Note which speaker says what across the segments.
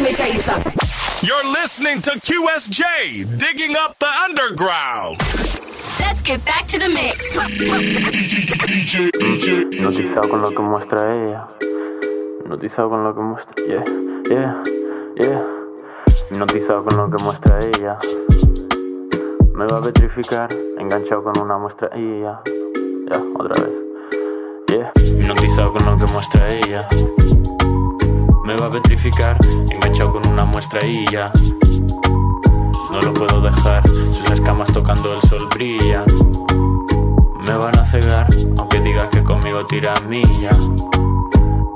Speaker 1: me tell you something.
Speaker 2: You're listening to QSJ, digging up the underground.
Speaker 1: Let's get back to the mix.
Speaker 3: Hipnotizado con lo que muestra ella. Hipnotizado con lo que muestra. Yeah. Hipnotizado con lo que muestra ella. Me va a petrificar, enganchado con una muestra ella. Ya, otra vez. Yeah. Hipnotizado con lo que muestra ella. Me va a petrificar, enganchado con una muestra y ya. No lo puedo dejar, sus escamas tocando el sol brilla. Me van a cegar, aunque digas que conmigo tira milla.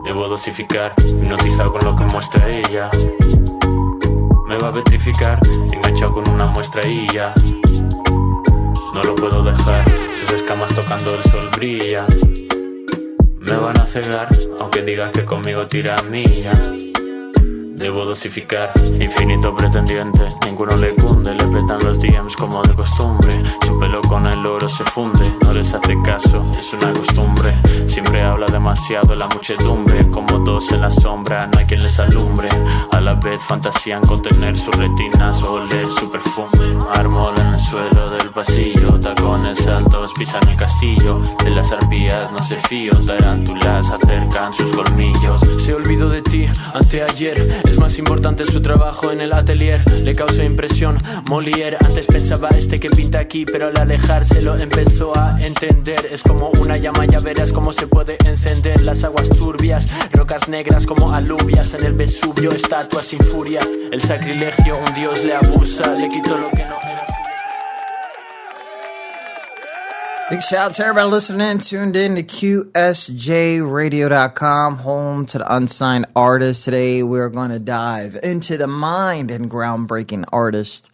Speaker 3: Debo dosificar, hipnotizado con lo que muestra ella. Me va a petrificar, enganchado con una muestra y ya. No lo puedo dejar, sus escamas tocando el sol brilla. Me van a cegar, aunque digas que conmigo tira milla. Debo dosificar, infinito pretendiente, ninguno le cunde, le petan los DMs como de costumbre. Su pelo con el oro se funde, no les hace caso, es una costumbre. Siempre habla demasiado la muchedumbre, como dos en la sombra, no hay quien les alumbre. A la vez fantasían con tener sus retinas o oler su perfume. Mármol en el suelo del pasillo, tacones altos pisan el castillo. De las arpías no se fío, tarántulas acercan sus colmillos. Se olvidó de ti anteayer. Es más importante su trabajo en el atelier. Le causó impresión Molière. Antes pensaba que pinta aquí, pero al alejárselo empezó a entender. Es como una llama, ya verás cómo se puede encender. Las aguas turbias, rocas negras como alubias. En el Vesubio, estatuas sin furia. El sacrilegio, un dios le abusa. Le quitó lo que no era.
Speaker 4: Big shout out to everybody listening, tuned in to QSJRadio.com, home to the unsigned artists. Today we're going to dive into the mind and groundbreaking artist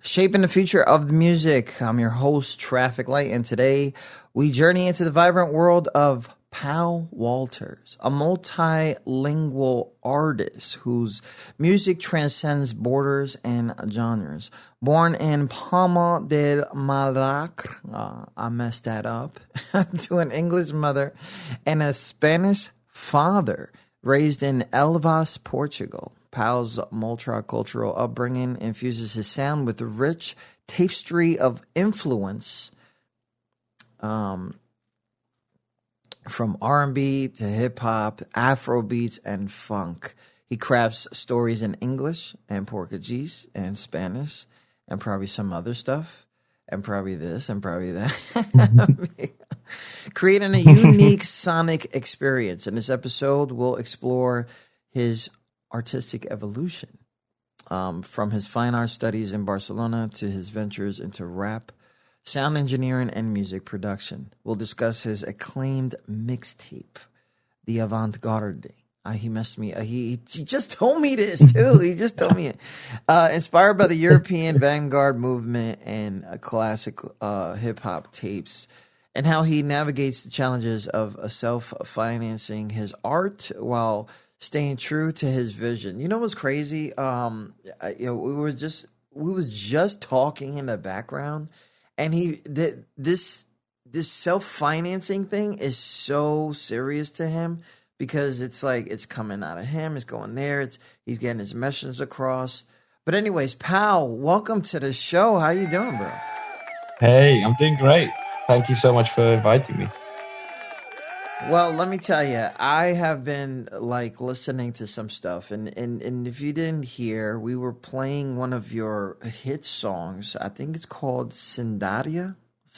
Speaker 4: shaping the future of the music. I'm your host, Traffic Light, and today we journey into the vibrant world of Pau Walters, a multilingual artist whose music transcends borders and genres. Born in Palma de Mallorca, I messed that up, to an English mother and a Spanish father, raised in Elvas, Portugal. Pau's multicultural upbringing infuses his sound with a rich tapestry of influence, from R&B to hip-hop, Afrobeats and Funk. He crafts stories in English and Portuguese and Spanish and probably some other stuff and probably this and probably that. Creating a unique sonic experience. In this episode, we'll explore his artistic evolution, from his fine art studies in Barcelona to his ventures into rap, sound engineering, and music production. We'll discuss his acclaimed mixtape, The Avant-Garde. He messed me. He just told me this too. He just told me it. Inspired by the European vanguard movement and classic hip hop tapes, and how he navigates the challenges of self-financing his art while staying true to his vision. You know what's crazy? We were just talking in the background. And this self-financing thing is so serious to him because it's like it's coming out of him, it's going there, he's getting his message across. But anyways, Pau, welcome to the show. How you doing, bro?
Speaker 5: Hey, I'm doing great. Thank you so much for inviting me.
Speaker 4: Well, let me tell you, I have been listening to some stuff, and if you didn't hear, we were playing one of your hit songs. I think it's called Sendaria. I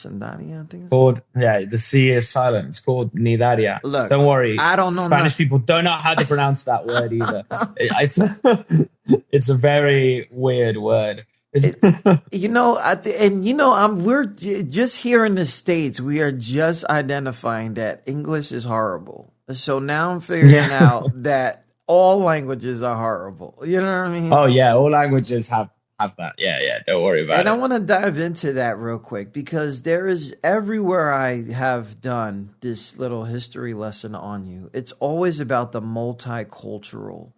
Speaker 4: think it's
Speaker 5: called. Yeah, the C is silent. It's called Nidaria.
Speaker 4: Look,
Speaker 5: don't worry.
Speaker 4: I don't know.
Speaker 5: Spanish people don't know how to pronounce that word either. It's a very weird word.
Speaker 4: We're just here in the States, we are just identifying that English is horrible. So now I'm figuring out that all languages are horrible. You know what I mean?
Speaker 5: Oh yeah, all languages have that. Yeah. Don't worry about it.
Speaker 4: And I want to dive into that real quick because there is everywhere I have done this little history lesson on you. It's always about the multicultural,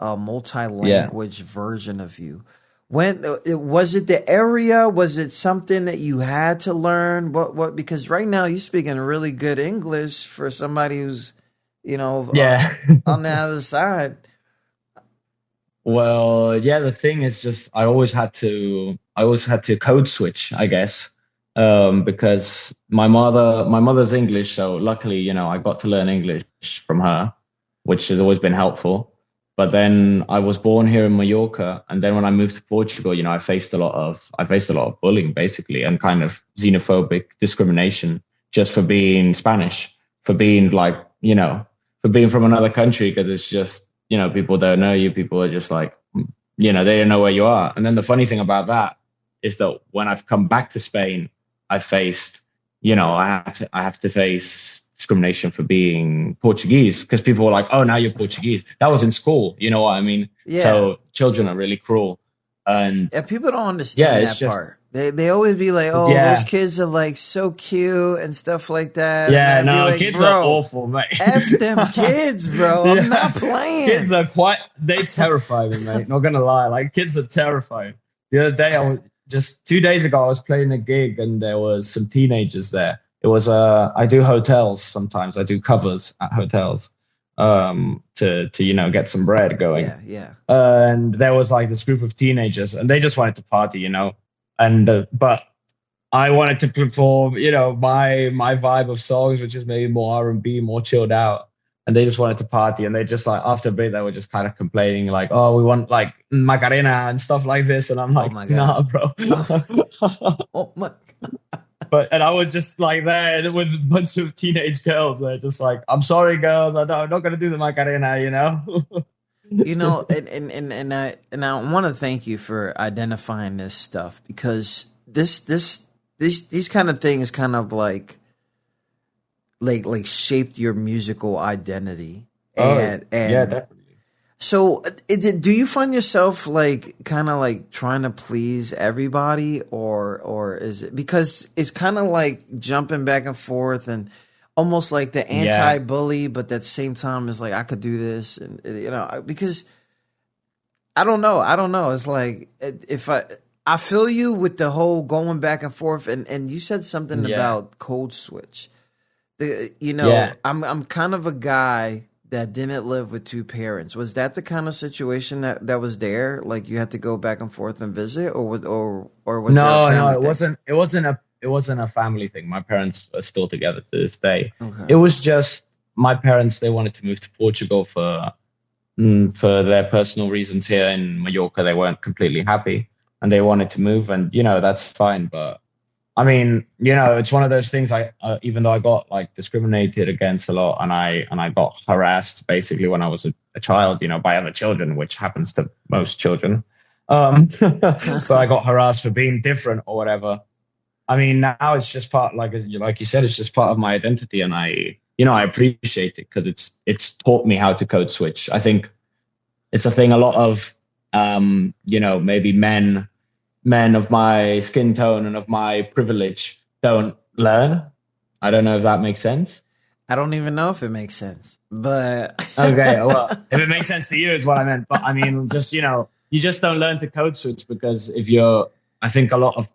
Speaker 4: multi-language version of you. When was it the area? Was it something that you had to learn? What? Because right now you're speaking really good English for somebody who's, on the other side.
Speaker 5: Well, yeah, the thing is just I always had to code switch, I guess. Because my mother's English, so luckily, I got to learn English from her, which has always been helpful. But then I was born here in Mallorca, and then when I moved to Portugal, I faced a lot of bullying basically, and kind of xenophobic discrimination just for being Spanish, for being like, for being from another country, because it's just, people don't know you, people are just like, they don't know where you are. And then the funny thing about that is that when I've come back to Spain, I faced, I have to face discrimination for being Portuguese, because people were like, "Oh, now you're Portuguese." That was in school, you know what I mean?
Speaker 4: Yeah.
Speaker 5: So children are really cruel, and
Speaker 4: Yeah, people don't understand that part. They always be like, "Oh, those kids are like so cute and stuff like that."
Speaker 5: Yeah,
Speaker 4: and
Speaker 5: no,
Speaker 4: like,
Speaker 5: kids
Speaker 4: bro,
Speaker 5: are awful, mate.
Speaker 4: F them kids, bro. I'm not playing.
Speaker 5: Kids are they terrify me, mate. Not gonna lie, like kids are terrifying. The other day, just 2 days ago, I was playing a gig and there was some teenagers there. It was I do hotels sometimes. I do covers at hotels to get some bread going.
Speaker 4: Yeah.
Speaker 5: And there was like this group of teenagers, and they just wanted to party, and but I wanted to perform, my vibe of songs, which is maybe more R&B, more chilled out. And they just wanted to party, and they just like after a bit they were just kind of complaining like, "Oh, we want like Macarena and stuff like this," and I'm like,
Speaker 4: my God.
Speaker 5: "Nah, bro."
Speaker 4: Oh my.
Speaker 5: And I was just like there with a bunch of teenage girls. They're just like, "I'm sorry, girls, I'm not gonna do the Macarena,"
Speaker 4: And I want to thank you for identifying this stuff, because these kind of things kind of like shaped your musical identity.
Speaker 5: Yeah, definitely.
Speaker 4: So do you find yourself like kind of like trying to please everybody, or is it because it's kind of like jumping back and forth and almost like the anti-bully, but at the same time it's like I could do this, and because I don't know. It's like if I feel you with the whole going back and forth, and you said something about code switch. I'm kind of a guy that didn't live with two parents. Was that the kind of situation that was there? Like you had to go back and forth and visit, or was
Speaker 5: No,
Speaker 4: there
Speaker 5: it wasn't. It wasn't a family thing. My parents are still together to this day.
Speaker 4: Okay.
Speaker 5: It was just my parents. They wanted to move to Portugal for their personal reasons. Here in Mallorca, they weren't completely happy, and they wanted to move. And that's fine. But I mean, it's one of those things. Even though I got like discriminated against a lot, and I got harassed basically when I was a child, by other children, which happens to most children. But I got harassed for being different or whatever. I mean, now it's just part, like you said, it's just part of my identity, and I appreciate it because it's taught me how to code switch. I think it's a thing a lot of maybe men of my skin tone and of my privilege don't learn. I don't know if that makes sense.
Speaker 4: I don't even know if it makes sense, but
Speaker 5: okay. Well, if it makes sense to you is what I meant. But I mean, just, you just don't learn to code switch because I think a lot of,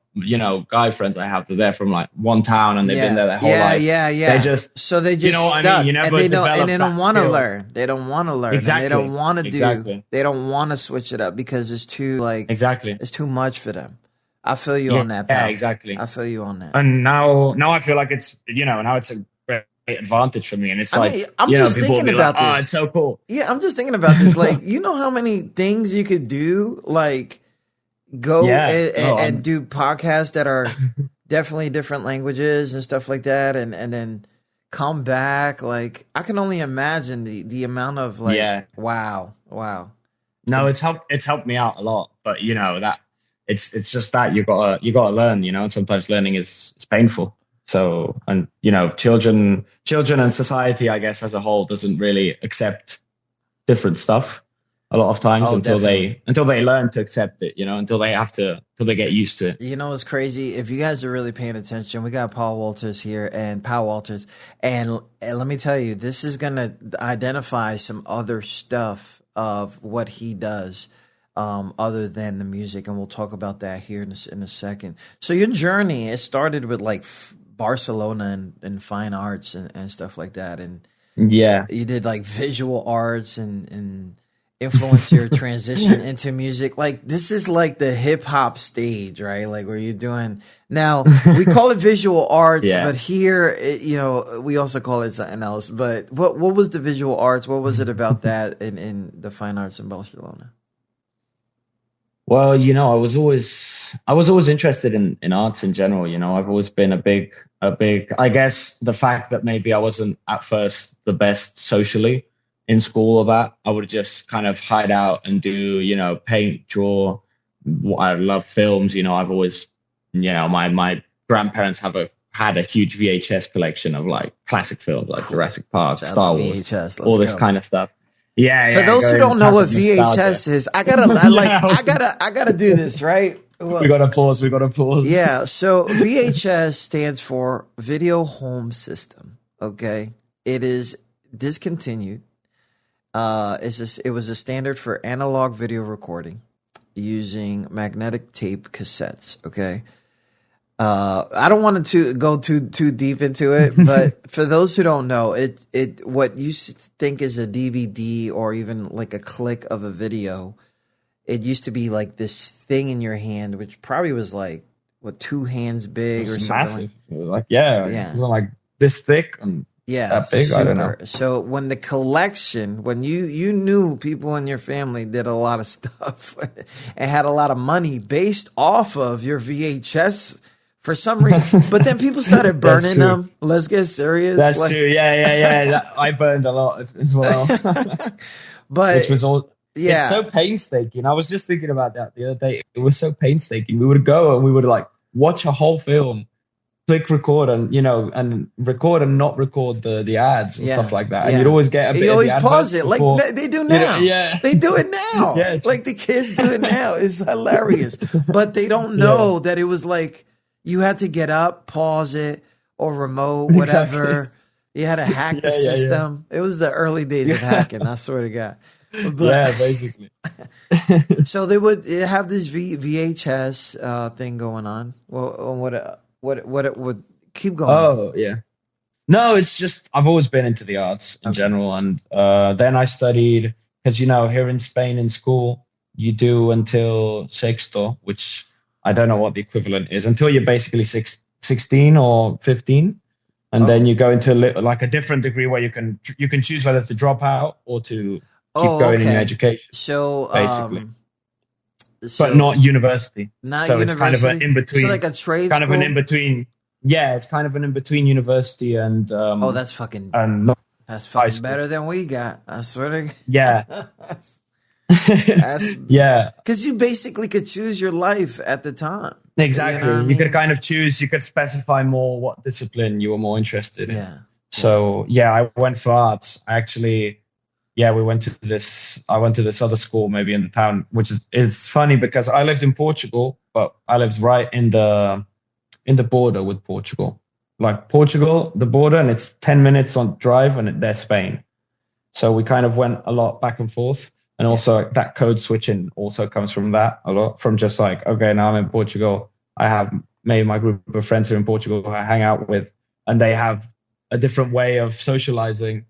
Speaker 5: guy friends I have, they're from like one town and they've been there their whole life.
Speaker 4: Yeah.
Speaker 5: They just
Speaker 4: you know what
Speaker 5: I mean? You never
Speaker 4: and they don't want to
Speaker 5: skill.
Speaker 4: learn. They don't want to learn.
Speaker 5: Exactly.
Speaker 4: And they don't want to
Speaker 5: Exactly.
Speaker 4: They don't want to switch it up because it's too
Speaker 5: Exactly.
Speaker 4: It's too much for them. I feel you on that. Pal.
Speaker 5: Yeah, exactly.
Speaker 4: I feel you on that.
Speaker 5: And now I feel like it's, now it's a great advantage for me. And it's
Speaker 4: I'm just
Speaker 5: people will
Speaker 4: thinking
Speaker 5: be
Speaker 4: about
Speaker 5: like,
Speaker 4: this.
Speaker 5: "Oh, it's so cool."
Speaker 4: Yeah, I'm just thinking about this. Like, you know how many things you could do? Like, go and do podcasts that are definitely different languages and stuff like that, and then come back. Like, I can only imagine the amount of wow.
Speaker 5: No, it's helped me out a lot. But that it's just that you gotta learn. And sometimes learning is painful. So, and children and society, I guess, as a whole, doesn't really accept different stuff a lot of times until they learn to accept it, until they get used to it.
Speaker 4: It's crazy. If you guys are really paying attention, we got Pau Walters here, and let me tell you, this is going to identify some other stuff of what he does other than the music, and we'll talk about that here in a second. So your journey, it started with like Barcelona and fine arts and stuff like that, and
Speaker 5: yeah,
Speaker 4: you did like visual arts and influence your transition into music? Like, this is like the hip hop stage, right? Like, where you're doing now. We call it visual arts, but here, we also call it something else. But what was the visual arts? What was it about that in the fine arts in Barcelona?
Speaker 5: Well, I was always interested in arts in general. I've always been a big. I guess the fact that maybe I wasn't at first the best socially in school or that, I would just kind of hide out and do, paint, draw. I love films. I've always, my grandparents had a huge VHS collection of like classic films like Jurassic Park, Star Wars, VHS, all this kind of stuff. Yeah.
Speaker 4: For those who don't know what VHS is, I gotta do this, right?
Speaker 5: We gotta pause.
Speaker 4: Yeah. So VHS stands for Video Home System. Okay. It is discontinued. It was a standard for analog video recording using magnetic tape cassettes. Okay. I don't want to go too deep into it, but for those who don't know, what you think is a DVD or even like a click of a video, it used to be like this thing in your hand, which probably was like 2 hands big or something.
Speaker 5: Massive. Like this thick and that big. Super. I don't know.
Speaker 4: So when you knew people in your family did a lot of stuff and had a lot of money based off of your VHS. For some reason, but then people started burning them. Let's get serious.
Speaker 5: That's true. Yeah. I burned a lot as well.
Speaker 4: But
Speaker 5: which was all. Yeah, it's so painstaking. I was just thinking about that the other day. It was so painstaking. We would go and we would like watch a whole film, click record, and and record and not record the ads and stuff like that. And you'd always get a bit.
Speaker 4: You always
Speaker 5: of the
Speaker 4: pause it
Speaker 5: before,
Speaker 4: like they do now. They do it now. Like the kids do it now. It's hilarious. But they don't know that it was like. You had to get up, pause it, or remote, whatever. Exactly. You had to hack the system. It was the early days of hacking, I swear to God. But,
Speaker 5: basically.
Speaker 4: So they would have this VHS thing going on. Well, what it would keep going.
Speaker 5: Oh, yeah. No, it's just I've always been into the arts in general. And then I studied, because, here in Spain in school, you do until sexto, which... I don't know what the equivalent is until you're basically 16 or 15. And then you go into like a different degree where you can choose whether to drop out or to keep going in your education.
Speaker 4: So
Speaker 5: basically, but not university. It's kind of an in between.
Speaker 4: So like a trade
Speaker 5: kind
Speaker 4: school?
Speaker 5: of an in between. Yeah, it's kind of an in between university and.
Speaker 4: That's fucking. That's fucking better than we got. I swear to God.
Speaker 5: Yeah.
Speaker 4: Because you basically could choose your life at the time.
Speaker 5: Exactly. You could kind of choose. You could specify more what discipline you were more interested in.
Speaker 4: Yeah.
Speaker 5: So I went for arts. Actually, we went to this. I went to this other school, maybe in the town, which is funny because I lived in Portugal, but I lived right in the border with Portugal. Like Portugal, the border, and it's 10 minutes on drive, and there's Spain. So we kind of went a lot back and forth. And also that code switching also comes from that a lot, from just like, okay, now I'm in Portugal. I have made my group of friends who are in Portugal who I hang out with, and they have a different way of socializing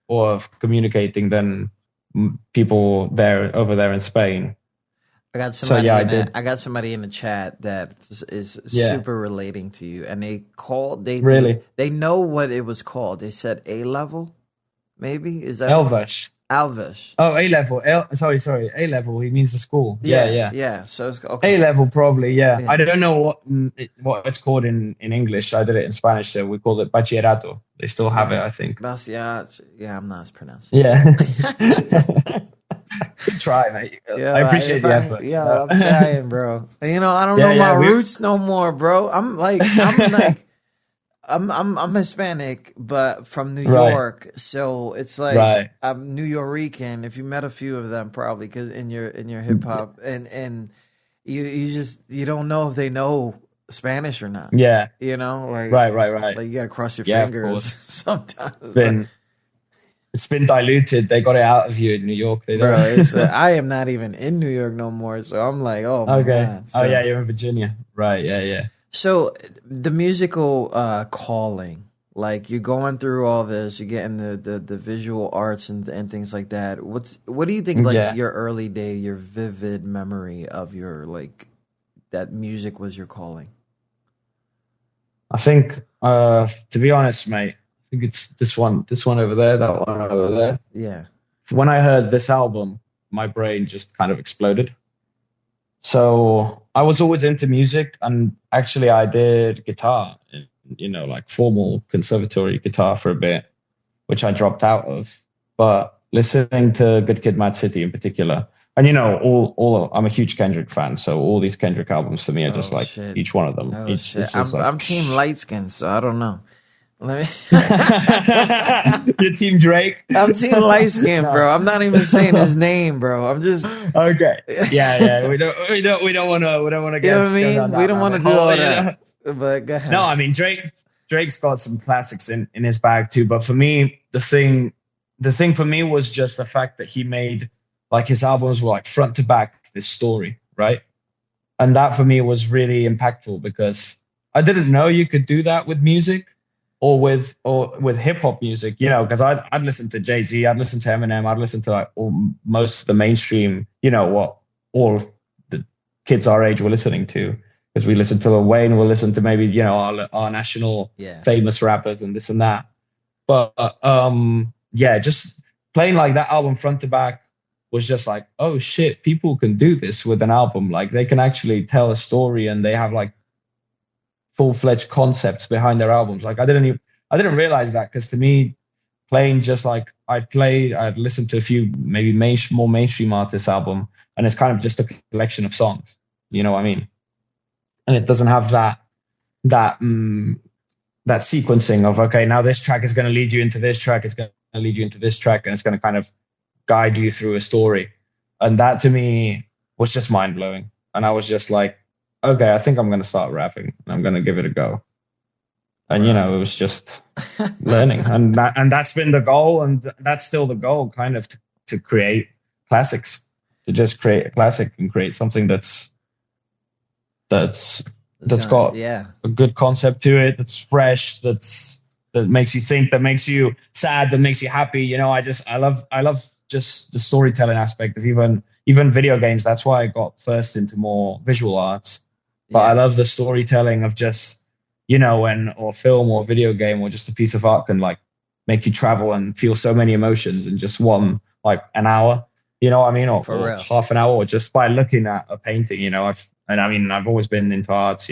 Speaker 5: or of communicating than people over there in Spain.
Speaker 4: I got somebody. I got somebody in the chat that is super relating to you, and they called. They know what it was called. They said A level, maybe is that
Speaker 5: Elvish.
Speaker 4: Alvish.
Speaker 5: Oh, A level. Sorry. A level. He means the school. Yeah.
Speaker 4: So it's okay.
Speaker 5: A level, probably. Yeah. I don't know what it's called in English. I did it in Spanish. So we called it bachillerato. They still have it, I think.
Speaker 4: Yeah, I'm not as pronouncing.
Speaker 5: Yeah. Good try, mate. I appreciate the effort.
Speaker 4: Yeah, I'm trying, bro. I don't know my roots no more, bro. I'm Hispanic, but from New York, so it's like I'm New Yorican. If you met a few of them, probably because in your hip hop, and you don't know if they know Spanish or not.
Speaker 5: Yeah,
Speaker 4: like
Speaker 5: right.
Speaker 4: Like you gotta cross your fingers sometimes.
Speaker 5: It's been diluted. They got it out of you in New York. They don't.
Speaker 4: I am not even in New York no more, so I'm like, oh my God. So,
Speaker 5: you're in Virginia, right? Yeah.
Speaker 4: So the musical calling, Like you're going through all this, you're getting the visual arts and things like that. What do you think? Like your early day, your vivid memory of your like that music was your calling.
Speaker 5: I think, to be honest, mate, I think it's this one over there, that one over there.
Speaker 4: Yeah.
Speaker 5: When I heard this album, my brain just kind of exploded. So I was always into music, and actually I did guitar, like formal conservatory guitar for a bit, which I dropped out of. But listening to Good Kid, Mad City in particular, and all I'm a huge Kendrick fan, so all these Kendrick albums to me are just like shit. Each one of them.
Speaker 4: I'm team light skin, so I don't know. Let
Speaker 5: me. You're team Drake.
Speaker 4: I'm team light skin, bro. I'm not even saying his name, bro. I'm just
Speaker 5: okay. Yeah. We don't want to get.
Speaker 4: You know what I mean? We don't want to do all that. But go ahead.
Speaker 5: No, I mean Drake's got some classics in his bag too. But for me, the thing for me was just the fact that he made like his albums were like front to back this story, right? And that for me was really impactful because I didn't know you could do that with music. Or with hip hop music, because I'd listen to Jay-Z, I'd listen to Eminem, I'd listen to like most of the mainstream, what all the kids our age were listening to, because we listened to Lil Wayne, we'll listen to maybe our national famous rappers and this and that. But just playing like that album front to back was just like, oh shit, people can do this with an album. Like they can actually tell a story, and they have like full-fledged concepts behind their albums. Like I didn't realize that, because to me, playing just like I'd listened to a few maybe more mainstream artists' album, and it's kind of just a collection of songs. You know what I mean? And it doesn't have that sequencing of, okay, now this track is going to lead you into this track, it's going to lead you into this track, and it's going to kind of guide you through a story. And that to me was just mind-blowing. And I was just like, okay, I think I'm going to start rapping. I'm going to give it a go. And, it was just learning. And that's been the goal. And that's still the goal, kind of, to create classics, to just create a classic and create something that's got a good concept to it, that's fresh, that makes you think, that makes you sad, that makes you happy. I love just the storytelling aspect of even video games. That's why I got first into more visual arts. But I love the storytelling of just, or film or video game or just a piece of art can like make you travel and feel so many emotions in just one, like an hour, you know what I mean? Or half an hour, or just by looking at a painting, I've always been into arts,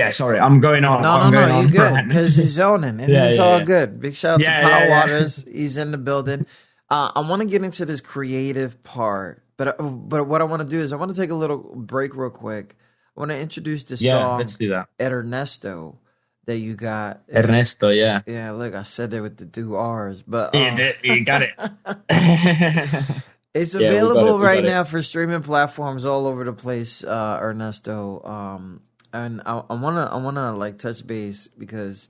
Speaker 5: sorry, I'm going on.
Speaker 4: No, you're good, because he's zoning, and it's all good. Big shout out to Pau Walters. He's in the building. I want to get into this creative part. But what I want to do is I want to take a little break real quick. I want to introduce this song,
Speaker 5: let's do that.
Speaker 4: Ernesto, that you got.
Speaker 5: Ernesto, yeah.
Speaker 4: Yeah, look, I said that with the two R's. But
Speaker 5: you got it.
Speaker 4: It's available right now for streaming platforms all over the place, Ernesto. And I wanna like touch base, because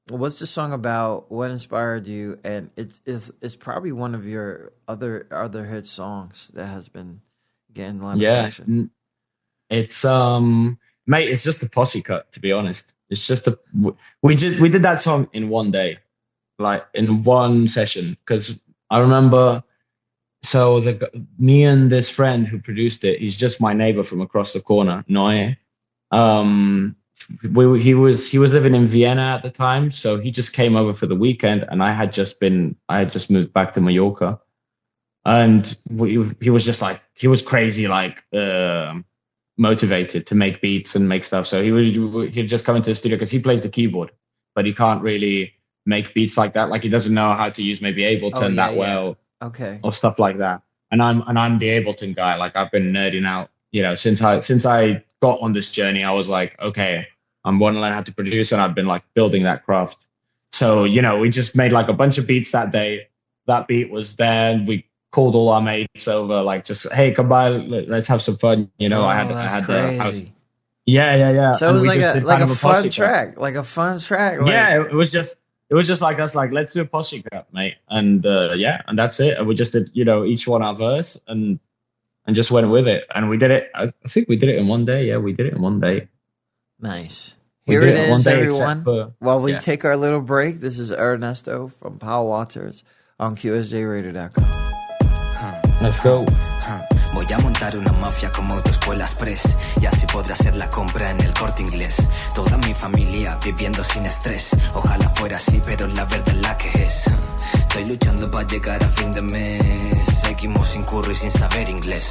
Speaker 4: what's the song about? What inspired you? And it's probably one of your other hit songs that has been getting a lot of traction.
Speaker 5: It's mate, it's just a posse cut, to be honest. It's just we did that song in one day, like in one session, because I remember. So me and this friend who produced it, he's just my neighbor from across the corner, Noé. He was living in Vienna at the time, so he just came over for the weekend, and I had just moved back to Mallorca, and he was just like, he was crazy, like motivated to make beats and make stuff. So he'd just come into the studio, because he plays the keyboard, but he can't really make beats like that. Like he doesn't know how to use maybe Ableton well,
Speaker 4: okay,
Speaker 5: or stuff like that. And I'm the Ableton guy. Like I've been nerding out, since I got on this journey. I was like, okay, I'm going to learn how to produce, and I've been like building that craft. So, we just made like a bunch of beats that day. That beat was there, and we called all our mates over, like just, hey, come by, let's have some fun. I had
Speaker 4: crazy.
Speaker 5: Yeah.
Speaker 4: So it was like a fun track,
Speaker 5: yeah, it was just like us, like, let's do a posse cut, mate. And and that's it. And we just did, each one our verse, and just went with it. And we did it. I think we did it in one day. Yeah, we did it in one day.
Speaker 4: Nice. Here
Speaker 5: do
Speaker 4: it
Speaker 5: it one
Speaker 4: is,
Speaker 5: day,
Speaker 4: everyone.
Speaker 5: except for-
Speaker 4: While we
Speaker 5: yeah.
Speaker 4: take our little break, this is Ernesto from Pau Walters on QSJRadio.com.
Speaker 5: Let's go.
Speaker 6: Voy a montar una mafia como autoescuela express y así podré hacer la compra en el Corte Inglés. Toda mi familia viviendo sin estrés. Ojalá fuera así, pero la verdad es la que es. Estoy luchando para llegar a fin de mes. Seguimos sin curro y sin saber inglés.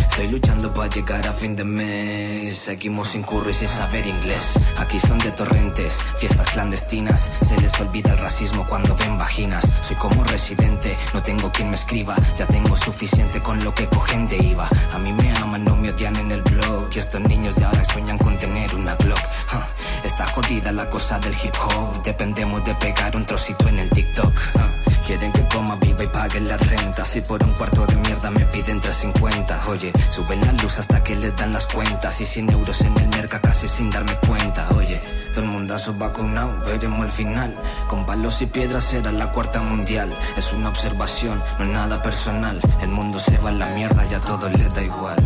Speaker 6: Estoy luchando para llegar a fin de mes. Seguimos sin curro y sin saber inglés. Aquí son de torrentes, fiestas clandestinas. Se les olvida el racismo cuando ven vaginas. Soy como residente, no tengo quien me escriba. Ya tengo suficiente con lo que cogen de IVA. A mí me aman, no me odian en el blog. Y estos niños de ahora sueñan con tener una Glock. Está jodida la cosa del hip hop. Dependemos de pegar un trocito en el TikTok. Quieren que coma viva y pague la renta. Si por un cuarto de mierda me piden 3.50. Oye, suben la luz hasta que les dan las cuentas. Y 100 euros en el merca casi sin darme cuenta. Oye, todo el mundazo vacunado, veremos el final. Con palos y piedras será la cuarta mundial. Es una observación, no es nada personal. El mundo se va a la mierda y a todos les da igual.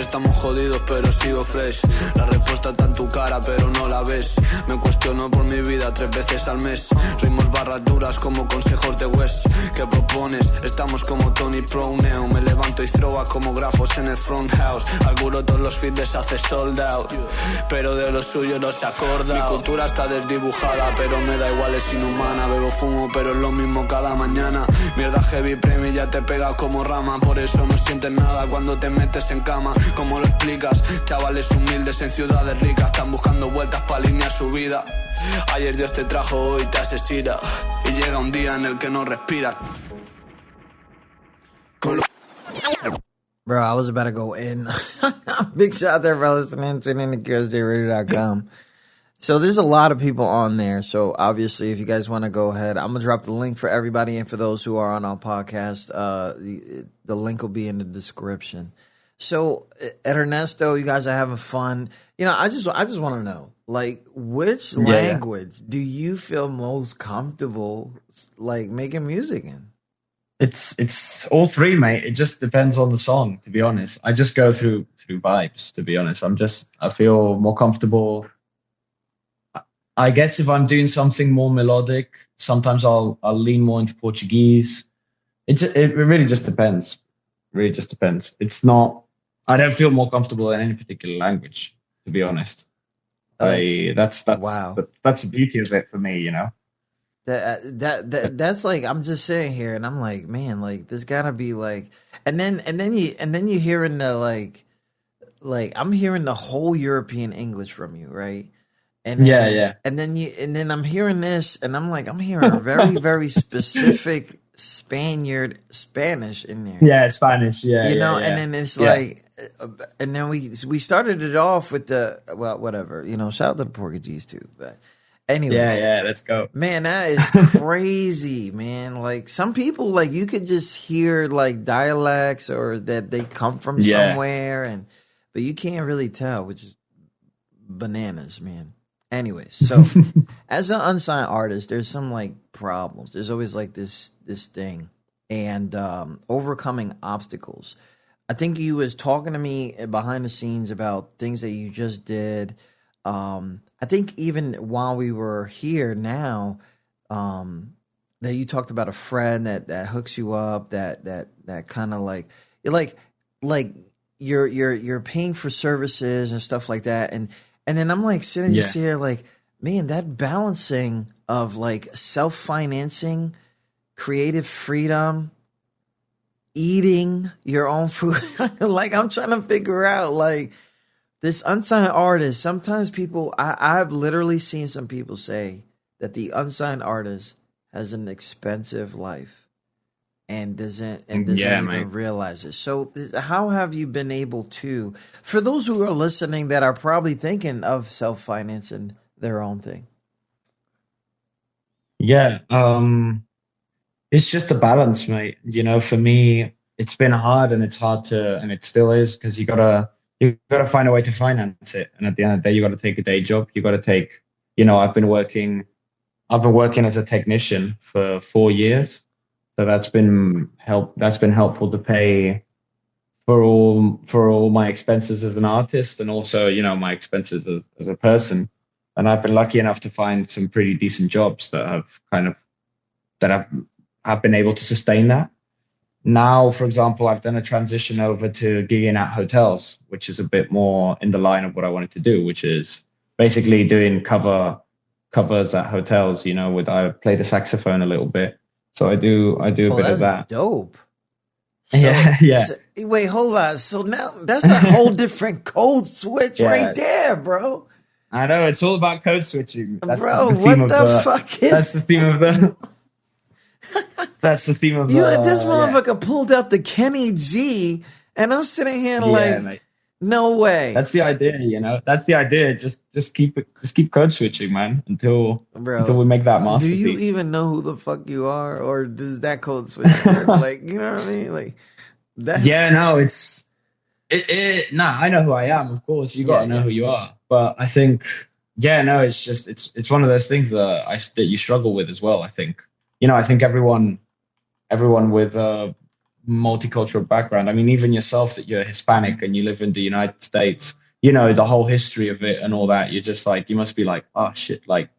Speaker 7: Estamos jodidos pero sigo fresh. La respuesta está en tu cara pero no la ves. Me cuestiono por mi vida 3 veces al mes. Ritmos barras duras como consejos de West. ¿Qué propones? Estamos como Tony Proneo. Me levanto y throwa como grafos en el front house. Alguno todos los fitness hace sold out, pero de lo suyo no se acorda. Mi cultura está desdibujada pero me da igual, es inhumana. Bebo fumo pero es lo mismo cada mañana. Mierda heavy premium ya te pega como rama. Por eso no sientes nada cuando te metes en cama. ¿Cómo lo explicas? Chavales humildes en ciudades ricas están buscando vueltas para alinear su vida. Ayer Dios te trajo, hoy te asesina. Y llega un día en el que no respiras.
Speaker 4: Bro, I was about to go in. Big shout out there for listening, tuning in to QSJRadio.com. So there's a lot of people on there. So obviously, if you guys want to go ahead, I'm going to drop the link for everybody. And for those who are on our podcast, the link will be in the description. So Ernesto, you guys are having fun. You know, I just want to know, like, which language do you feel most comfortable, like, making music in?
Speaker 5: It's all three, mate. It just depends on the song, to be honest. I just go through vibes, to be honest. I feel more comfortable. I guess if I'm doing something more melodic, sometimes I'll lean more into Portuguese. It really just depends. Really just depends. It's not. I don't feel more comfortable in any particular language, to be honest. That's
Speaker 4: wow.
Speaker 5: That's the beauty of it for me, you know.
Speaker 4: That's like, I'm just sitting here and I'm like, man, like, there's gotta be like, and then you hearing the like I'm hearing the whole European English from you, right? And then, and then I'm hearing this and I'm like, I'm hearing a very very specific Spanish in there.
Speaker 5: Yeah, Spanish. Yeah,
Speaker 4: you know,
Speaker 5: yeah.
Speaker 4: and then it's like, and then we started it off with the, well, whatever, you know. Shout out to the Portuguese too, but anyways,
Speaker 5: yeah, let's go.
Speaker 4: Man, that is crazy, man. Like, some people, like, you could just hear like dialects or that they come from somewhere, but you can't really tell, which is bananas, man. Anyways, so as an unsigned artist, there's some like problems. There's always like this thing, and overcoming obstacles. I think you was talking to me behind the scenes about things that you just did. I think even while we were here now, that you talked about a friend that hooks you up, that kind of like you're paying for services and stuff like that, and then I'm like sitting just here like, man, that balancing of like self-financing, creative freedom, eating your own food. Like, I'm trying to figure out, like, this unsigned artist. Sometimes people, I've literally seen some people say that the unsigned artist has an expensive life and doesn't even realize it. So how have you been able to, for those who are listening that are probably thinking of self-financing their own thing?
Speaker 5: Yeah, it's just a balance, mate. You know, for me, it's been hard, and it's hard to, and it still is, because you gotta find a way to finance it. And at the end of the day, you got to take a day job. You got to take, you know, I've been working as a technician for 4 years. So that's been helpful to pay for all my expenses as an artist, and also, you know, my expenses as a person. And I've been lucky enough to find some pretty decent jobs that have been able to sustain that. Now, for example, I've done a transition over to gigging at hotels, which is a bit more in the line of what I wanted to do, which is basically doing covers at hotels, you know, I play the saxophone a little bit. So I do a bit of that.
Speaker 4: Dope. So,
Speaker 5: yeah.
Speaker 4: So, wait, hold on. So now that's a whole different code switch right there, bro.
Speaker 5: I know, it's all about code switching. That's
Speaker 4: bro,
Speaker 5: the theme
Speaker 4: what the fuck is
Speaker 5: that's the theme of the that's the theme of
Speaker 4: this motherfucker pulled out the Kenny G, and I'm sitting here like,
Speaker 5: mate.
Speaker 4: No way.
Speaker 5: That's the idea, you know. That's the idea. Just keep code switching, man, until we make that masterpiece.
Speaker 4: Do you even know who the fuck you are, or does that code switch work? Like, you know what I mean? Like, that's
Speaker 5: no, I know who I am. Of course, you got to know who you are. But I think, it's just it's one of those things that you struggle with as well. I think, I think everyone with multicultural background. I mean, even yourself, that you're Hispanic and you live in the United States, the whole history of it and all that, you're just like, you must be like, oh shit, like,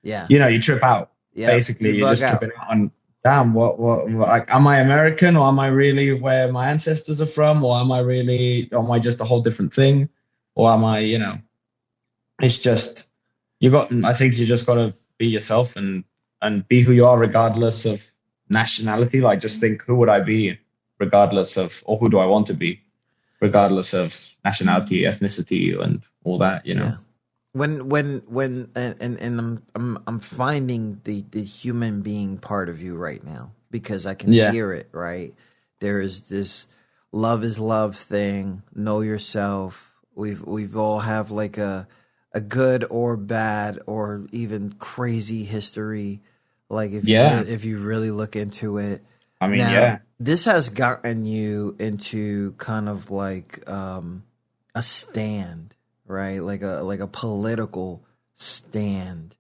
Speaker 5: you trip out. Basically, you're just tripping out on, damn, what, like, am I American, or am I really where my ancestors are from, or am I just a whole different thing, or am I, it's just, I think you just got to be yourself and be who you are, regardless of nationality. Like, just think, who would I be regardless of, or who do I want to be regardless of nationality, ethnicity, and all that,
Speaker 4: When I'm finding the human being part of you right now, because I can hear it, right? There is this love is love thing, know yourself. We've all have like a good or bad or even crazy history. Like if you really look into it.
Speaker 5: I mean, now,
Speaker 4: this has gotten you into kind of like a stand, right? Like a political stand,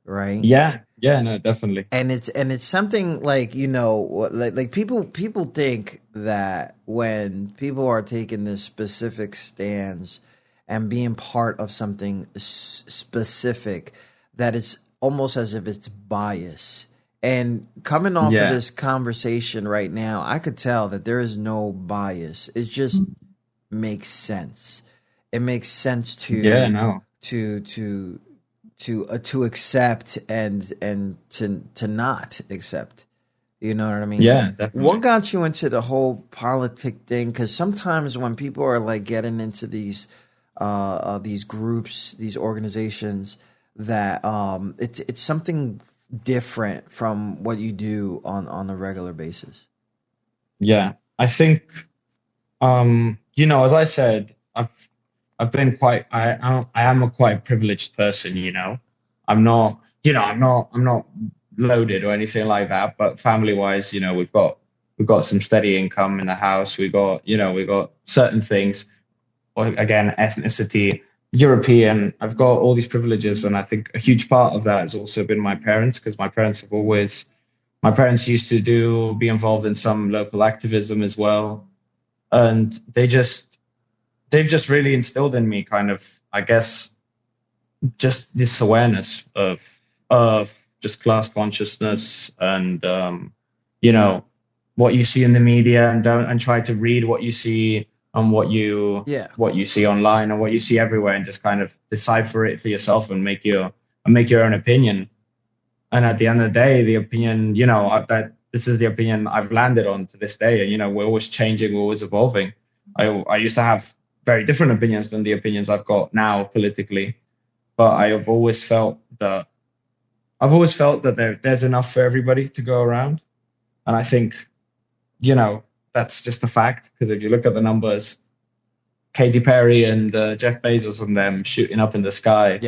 Speaker 4: right?
Speaker 5: Yeah, no, definitely.
Speaker 4: And it's something like, like people think that when people are taking this specific stands and being part of something specific, that it's almost as if it's bias. And coming off of this conversation right now, I could tell that there is no bias. It just makes sense. It makes sense to accept and to not accept. You know what I mean?
Speaker 5: Yeah, definitely.
Speaker 4: What got you into the whole politic thing? Because sometimes when people are like getting into these groups, these organizations, that it's something different from what you do on a regular basis.
Speaker 5: Yeah, I think as I said, I've been quite I am a quite privileged person, I'm not loaded or anything like that, but family wise, we've got some steady income in the house, we got certain things, or again, ethnicity, European. I've got all these privileges, and I think a huge part of that has also been my parents, because my parents used to be involved in some local activism as well, and they've just really instilled in me kind of, I guess, just this awareness of just class consciousness, and what you see in the media, and try to read what you see on what you see online and what you see everywhere, and just kind of decipher it for yourself and make your own opinion. And at the end of the day, the opinion, that this is the opinion I've landed on to this day. And, we're always changing, we're always evolving. I used to have very different opinions than the opinions I've got now politically, but I've always felt that there's enough for everybody to go around. And I think, that's just a fact, because if you look at the numbers, Katy Perry and Jeff Bezos and them shooting up in the sky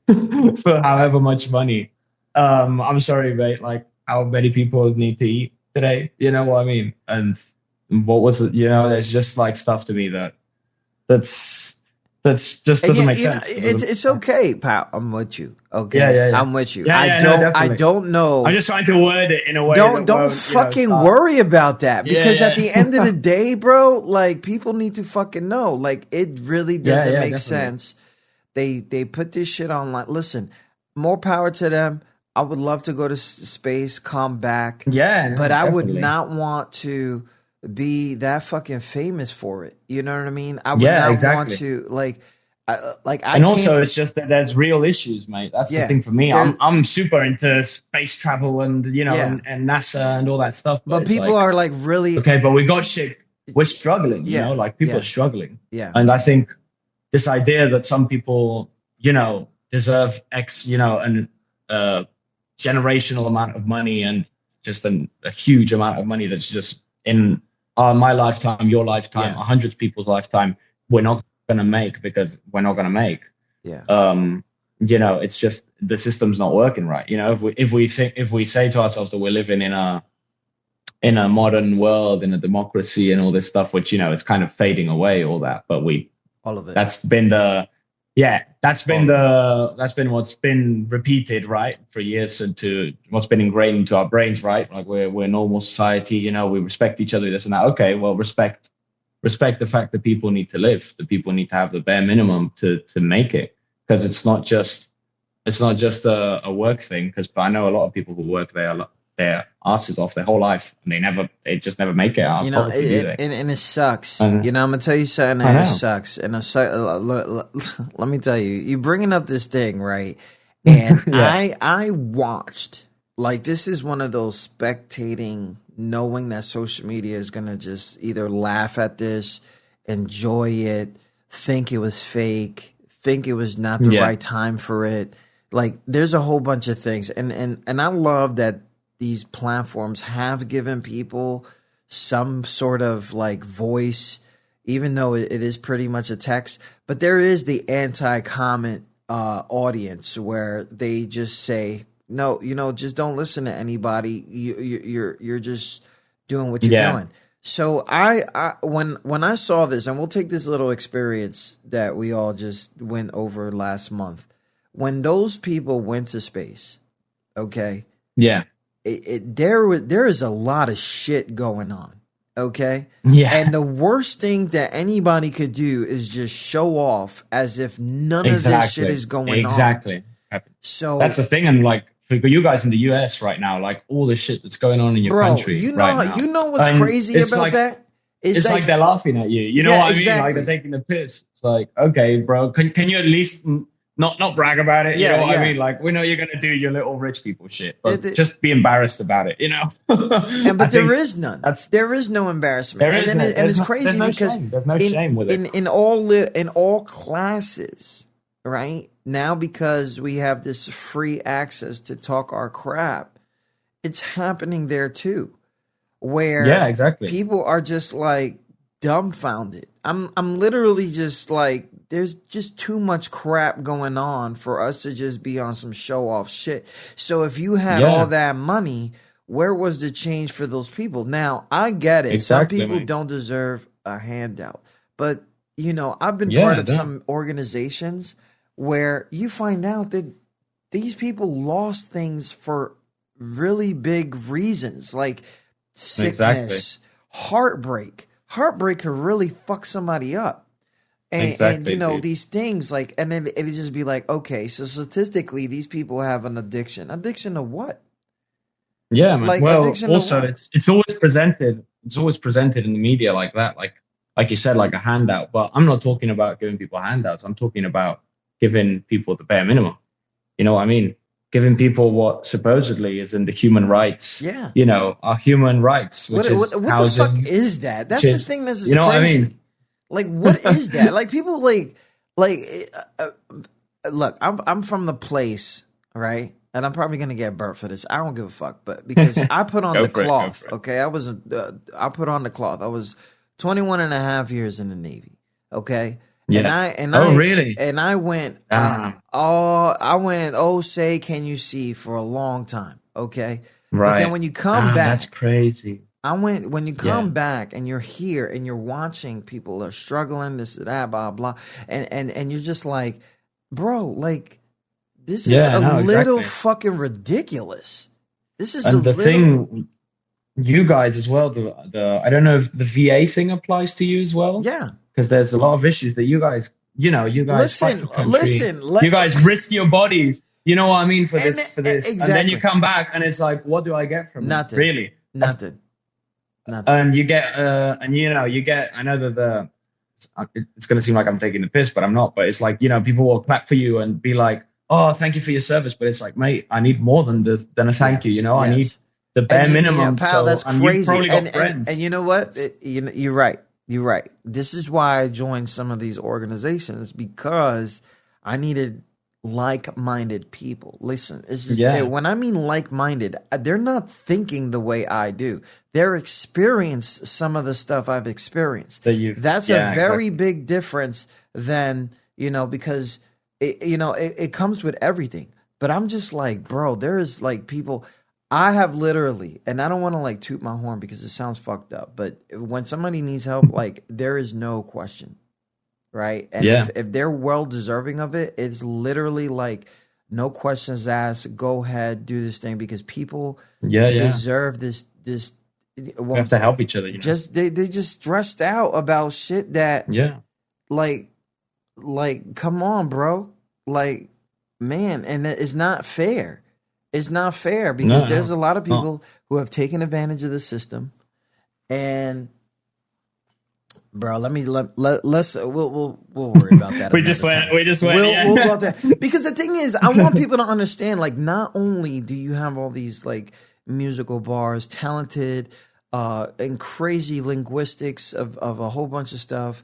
Speaker 5: for however much money. I'm sorry, mate, like, how many people need to eat today? You know what I mean? And what was it? There's just like stuff to me that's just doesn't make sense.
Speaker 4: It's okay, pal. I'm with you. Okay,
Speaker 5: yeah.
Speaker 4: I'm with you.
Speaker 5: I
Speaker 4: don't know.
Speaker 5: I'm just trying to word it in a way.
Speaker 4: Don't fucking worry about that, because at the end of the day, bro, like, people need to fucking know. Like, it really doesn't make sense They put this shit online. Listen, more power to them. I would love to go to space, come back.
Speaker 5: Yeah, no,
Speaker 4: but I would
Speaker 5: definitely.
Speaker 4: not want to be that fucking famous for it. You know what I mean? I would
Speaker 5: Yeah,
Speaker 4: not
Speaker 5: exactly.
Speaker 4: want to like.
Speaker 5: And also, it's just that there's real issues, mate. That's the thing for me. I'm super into space travel and and NASA and all that stuff.
Speaker 4: But people are like really
Speaker 5: okay. But we got shit. We're struggling. You know, like people are struggling.
Speaker 4: Yeah.
Speaker 5: And I think this idea that some people, deserve X, and generational amount of money and just a huge amount of money that's just in my lifetime, your lifetime, 100 people's lifetime, we're not going to make because we're not going to make. It's just the system's not working right. If we say to ourselves that we're living in a modern world, in a democracy and all this stuff, which it's kind of fading away, all that, but
Speaker 4: all of it.
Speaker 5: That's been what's been repeated, right, for years, and to what's been ingrained into our brains, right? Like we're a normal society, we respect each other, this and that. Okay, well, respect the fact that people need to live, that people need to have the bare minimum to make it, because it's not just a work thing. Because I know a lot of people who work their asses off their whole life, and they just never make it out.
Speaker 4: And it sucks. I'm gonna tell you something, and it sucks. And let me tell you, you bringing up this thing, right? And I watched, like, this is one of those spectating, knowing that social media is gonna just either laugh at this, enjoy it, think it was fake, think it was not the right time for it. Like, there's a whole bunch of things, and I love that these platforms have given people some sort of like voice, even though it is pretty much a text. But there is the anti-comment audience where they just say, no, just don't listen to anybody. You're just doing what you're doing. So when I saw this, and we'll take this little experience that we all just went over last month, when those people went to space, okay?
Speaker 5: Yeah.
Speaker 4: There is a lot of shit going on, okay?
Speaker 5: Yeah.
Speaker 4: And the worst thing that anybody could do is just show off as if none of this shit is going on.
Speaker 5: Exactly. So that's the thing, and like for you guys in the US right now, like all the shit that's going on in your country right now.
Speaker 4: You know what's crazy about that?
Speaker 5: It's like they're laughing at you. You know what I mean? Like they're taking the piss. It's like, okay, bro, can you at least not brag about it? You know what I mean? Like, we know you're gonna do your little rich people shit, but just be embarrassed about it,
Speaker 4: But there is none. There is no embarrassment. And it's crazy because
Speaker 5: there's no shame with it.
Speaker 4: In all classes, right? Now, because we have this free access to talk our crap, it's happening there too. Where people are just like dumbfounded. I'm literally just like, there's just too much crap going on for us to just be on some show off shit. So if you had all that money, where was the change for those people? Now, I get it. Some people don't deserve a handout. But, I've been part of some organizations where you find out that these people lost things for really big reasons, like sickness, heartbreak. Heartbreak could really fuck somebody up. And these things, like, and then it'd just be like, okay, so statistically, these people have an addiction. Addiction to what?
Speaker 5: Yeah, man. Like, well, also, it's always presented. It's always presented in the media like that, like you said, like a handout. But I'm not talking about giving people handouts. I'm talking about giving people the bare minimum. You know what I mean? Giving people what supposedly is in the human rights.
Speaker 4: Yeah.
Speaker 5: Our human rights, which is
Speaker 4: what
Speaker 5: housing.
Speaker 4: What the fuck is that? That's the thing that's
Speaker 5: you know
Speaker 4: crazy.
Speaker 5: What I mean?
Speaker 4: Like, what is that? Like, people look, I'm from the place, right? And I'm probably going to get burnt for this. I don't give a fuck, but because I put on the cloth, okay? I put on the cloth. I was 21 and a half years in the Navy, okay?
Speaker 5: Yeah. Really?
Speaker 4: And I went, say, can you see, for a long time, okay?
Speaker 5: Right.
Speaker 4: But then when you come back.
Speaker 5: That's crazy.
Speaker 4: When you come back and you're here and you're watching people are struggling, this, that, blah, blah, and you're just like, bro, like, this is little fucking ridiculous. This is
Speaker 5: thing, you guys as well, the I don't know if the VA thing applies to you as well.
Speaker 4: Yeah.
Speaker 5: Because there's a lot of issues that you guys you know, you guys fight for country. You guys risk your bodies. You know what I mean for this.
Speaker 4: Exactly.
Speaker 5: And then you come back and it's like, what do I get from
Speaker 4: Nothing?
Speaker 5: it? Really,
Speaker 4: Nothing.
Speaker 5: And you get, and you know, you get. I know that it's going to seem like I'm taking the piss, but I'm not. But it's like, you know, people will clap for you and be like, "Oh, thank you for your service." But it's like, mate, I need more than a thank you. You know, I need the bare minimum.
Speaker 4: Yeah, pal, that's crazy.
Speaker 5: You've probably got friends.
Speaker 4: And you know what? You're right. You're right. This is why I joined some of these organizations, because I needed like-minded people. Listen, it's just, when I mean like-minded, they're not thinking the way I do. They're experienced some of the stuff I've experienced. That's a very big difference than, you know, because it comes with everything. But I'm just like, bro, there is like people. I have literally, and I don't want to like toot my horn because it sounds fucked up, but when somebody needs help, like there is no question. Right. And if they're well deserving of it, it's literally like no questions asked. Go ahead, do this thing, because people deserve this.
Speaker 5: We have to help each other. You know?
Speaker 4: Just they just stressed out about shit that like come on, bro. Like, man, and it's not fair. It's not fair because there's a lot of people who have taken advantage of the system, and. Bro, let's we'll worry about that.
Speaker 5: we just went.
Speaker 4: We'll about that, because the thing is, I want people to understand. Like, not only do you have all these like musical bars, talented, and crazy linguistics of a whole bunch of stuff.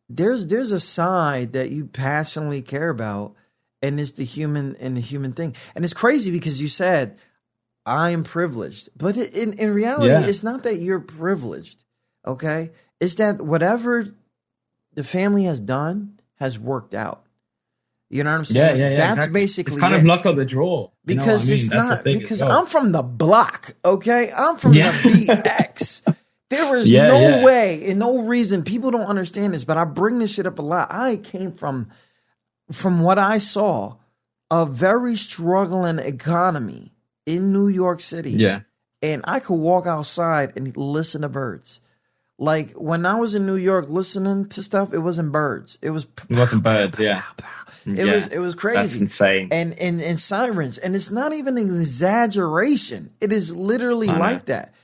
Speaker 4: There's a side that you passionately care about, and it's the human thing. And it's crazy because you said I am privileged, but in reality, it's not that you're privileged. Okay. It's that whatever the family has done has worked out. You know what I'm saying?
Speaker 5: Yeah.
Speaker 4: That's
Speaker 5: exactly.
Speaker 4: basically
Speaker 5: it's kind of luck of the draw.
Speaker 4: Because
Speaker 5: it's
Speaker 4: not because I'm from the block, okay? I'm from the BX. There is no way and no reason. People don't understand this, but I bring this shit up a lot. I came from what I saw, a very struggling economy in New York City.
Speaker 5: Yeah.
Speaker 4: And I could walk outside and listen to birds. Like when I was in New York listening to stuff, it wasn't birds. It wasn't
Speaker 5: birds,
Speaker 4: It was crazy.
Speaker 5: That's insane.
Speaker 4: And sirens. And it's not even an exaggeration. It is literally like that.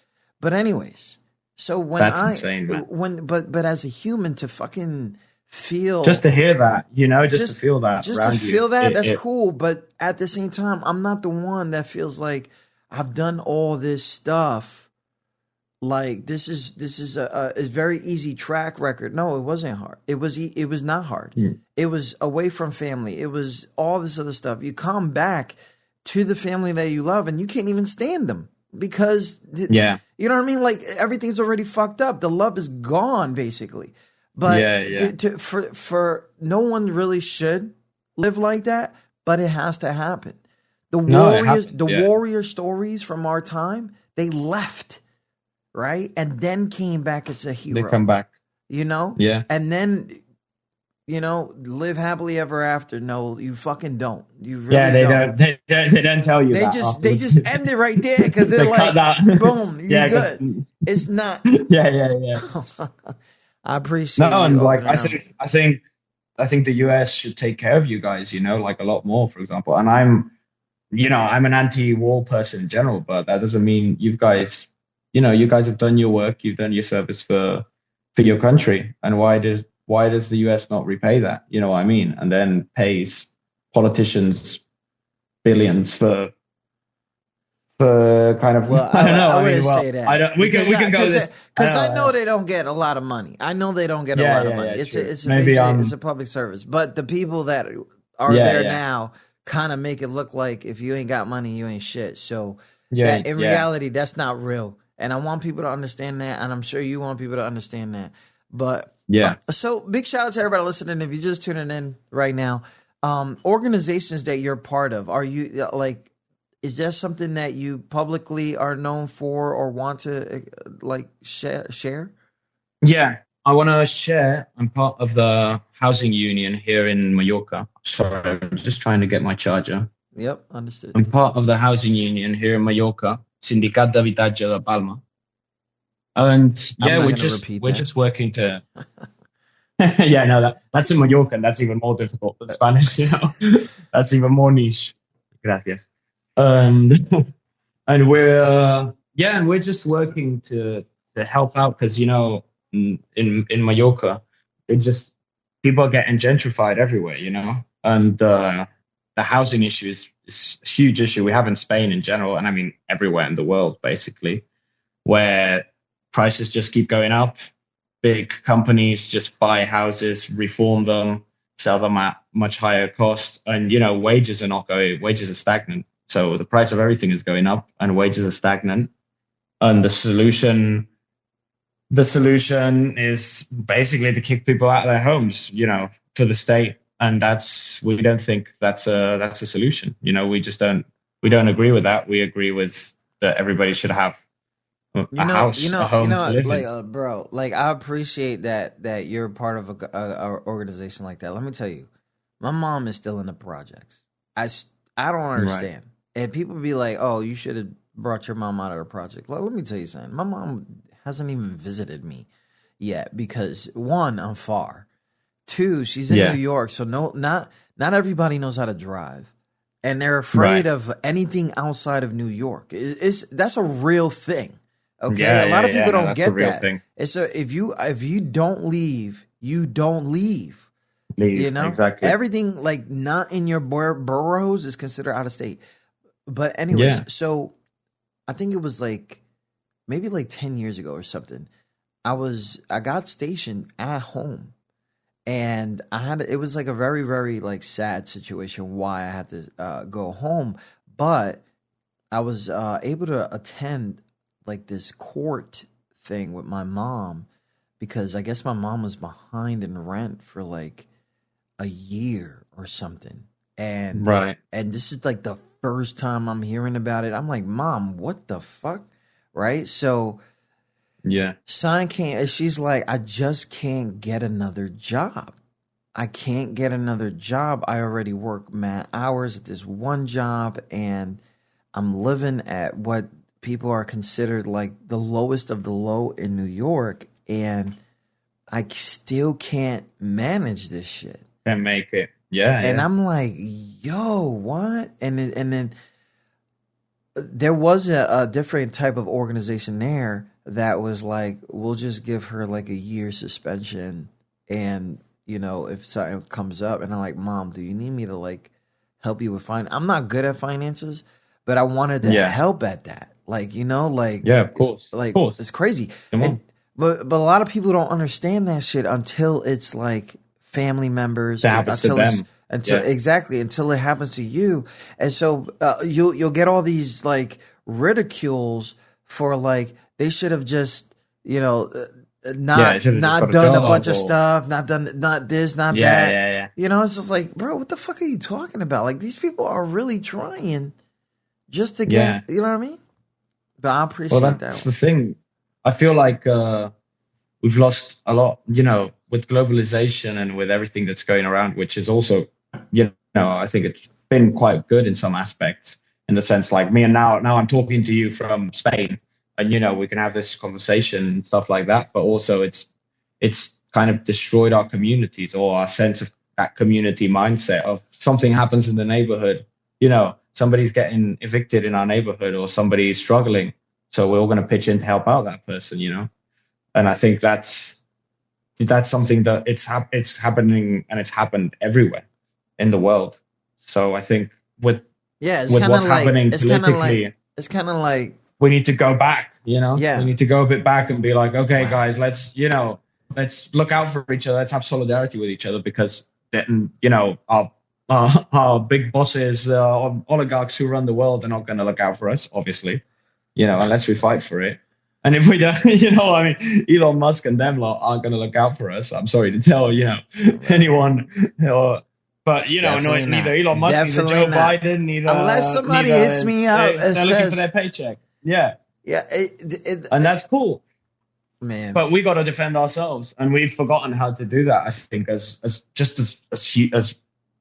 Speaker 4: But anyways, so when
Speaker 5: that's insane, man.
Speaker 4: But as a human to fucking feel,
Speaker 5: just to hear that, you know, just to feel that.
Speaker 4: Just to feel that, that's cool. But at the same time, I'm not the one that feels like I've done all this stuff. Like this is a very easy track record. No, it wasn't hard. It was not hard. It was away from family. It was all this other stuff. You come back to the family that you love, and you can't even stand them because you know what I mean. Like everything's already fucked up. The love is gone, basically. But for no one really should live like that. But it has to happen. The warrior stories from our time, they left. Right? And then came back as a hero.
Speaker 5: They come back.
Speaker 4: You know?
Speaker 5: Yeah.
Speaker 4: And then, you know, live happily ever after. No, you fucking don't. You really don't.
Speaker 5: They don't tell you that.
Speaker 4: They just end it right there because they're like, boom, you're good. It's not.
Speaker 5: Yeah.
Speaker 4: I appreciate it.
Speaker 5: No, and like, I think the US should take care of you guys, you know, like a lot more, for example. And I'm an anti-war person in general, but that doesn't mean you guys have done your work, you've done your service for your country, and why does the US not repay that? You know what I mean? And then pays politicians billions for kind of.
Speaker 4: Well,
Speaker 5: I don't know.
Speaker 4: I wouldn't say that.
Speaker 5: We can go this
Speaker 4: because I know they don't get a lot of money. I know they don't get a lot of money. It's a public service, but the people that are there now kind of make it look like if you ain't got money, you ain't shit. So in reality, that's not real. And I want people to understand that, and I'm sure you want people to understand that. But so big shout out to everybody listening. If you're just tuning in right now, organizations that you're part of, are you like? Is there something that you publicly are known for or want to like share?
Speaker 5: Yeah, I want to share. I'm part of the housing union here in Mallorca. Sorry, I'm just trying to get my charger.
Speaker 4: Yep, understood.
Speaker 5: I'm part of the housing union here in Mallorca. Sindicat d'Habitatge de Palma, and we're just working to Yeah, no, that's in Mallorca, and that's even more difficult than Spanish. That's even more niche. Gracias. And we're just working to help out because in Mallorca, it just people are getting gentrified everywhere, and the housing issue is a huge issue we have in Spain in general, and I mean everywhere in the world basically, where prices just keep going up. Big companies just buy houses, reform them, sell them at much higher cost, and wages are stagnant. So the price of everything is going up, and wages are stagnant. And the solution is basically to kick people out of their homes, to the state, and we don't think that's a solution. We don't agree with that. We agree with that everybody should have a home to live in.
Speaker 4: Bro, I appreciate that you're part of a organization like that. Let me tell you, my mom is still in the projects. I don't understand. Right. And people be like, "Oh, you should have brought your mom out of the project." Let me tell you something. My mom hasn't even visited me yet because 1, I'm far. 2, she's in New York, so not everybody knows how to drive. And they're afraid of anything outside of New York. That's a real thing. Okay, a lot of people don't get that. Thing. It's if you don't leave, you don't leave.
Speaker 5: Exactly.
Speaker 4: Everything not in your boroughs is considered out of state. But anyways, so I think it was maybe 10 years ago or something. I got stationed at home, and it was a very, very sad situation why I had to go home, but I was able to attend this court thing with my mom because I guess my mom was behind in rent for a year or something. And and this is the first time I'm hearing about it. I'm like, Mom, what the fuck? Right? So she's like, I just can't get another job. I can't get another job. I already work mad hours at this one job, and I'm living at what people are considered the lowest of the low in New York, and I still can't manage this shit.
Speaker 5: Can't make it. Yeah.
Speaker 4: And I'm like, yo, what? And then there was a different type of organization there that was we'll just give her a year suspension, and if something comes up. And I'm like, Mom, do you need me to help you with I'm not good at finances, but I wanted to help at that.
Speaker 5: Of course.
Speaker 4: It's crazy. But a lot of people don't understand that shit until it's family members.
Speaker 5: That happens to them.
Speaker 4: Until it happens to you. And so you'll get all these ridicules for they should have just not done a bunch of stuff, not this, not that.
Speaker 5: Yeah.
Speaker 4: It's just bro, what the fuck are you talking about? These people are really trying just to get, you know what I mean? But I appreciate that.
Speaker 5: That's the thing. I feel we've lost a lot, with globalization and with everything that's going around, which is also, I think it's been quite good in some aspects, in the sense me and now I'm talking to you from Spain, and we can have this conversation and stuff like that. But also it's kind of destroyed our communities, or our sense of that community mindset of something happens in the neighborhood, somebody's getting evicted in our neighborhood, or somebody's struggling, so we're all going to pitch in to help out that person, And I think that's something that it's happening, and it's happened everywhere in the world. So I think with what's happening politically,
Speaker 4: it's kind of
Speaker 5: we need to go back, we need to go a bit back and be okay, guys, let's look out for each other. Let's have solidarity with each other, because then, our big bosses, oligarchs who run the world, are not going to look out for us, obviously, unless we fight for it. And if we don't, Elon Musk and them lot aren't going to look out for us. I'm sorry to tell, anyone, but neither Elon Musk, neither Joe Biden, neither.
Speaker 4: Unless somebody hits me up and
Speaker 5: they're looking for their paycheck. Yeah. And that's cool,
Speaker 4: man.
Speaker 5: But we got to defend ourselves, and we've forgotten how to do that. I think as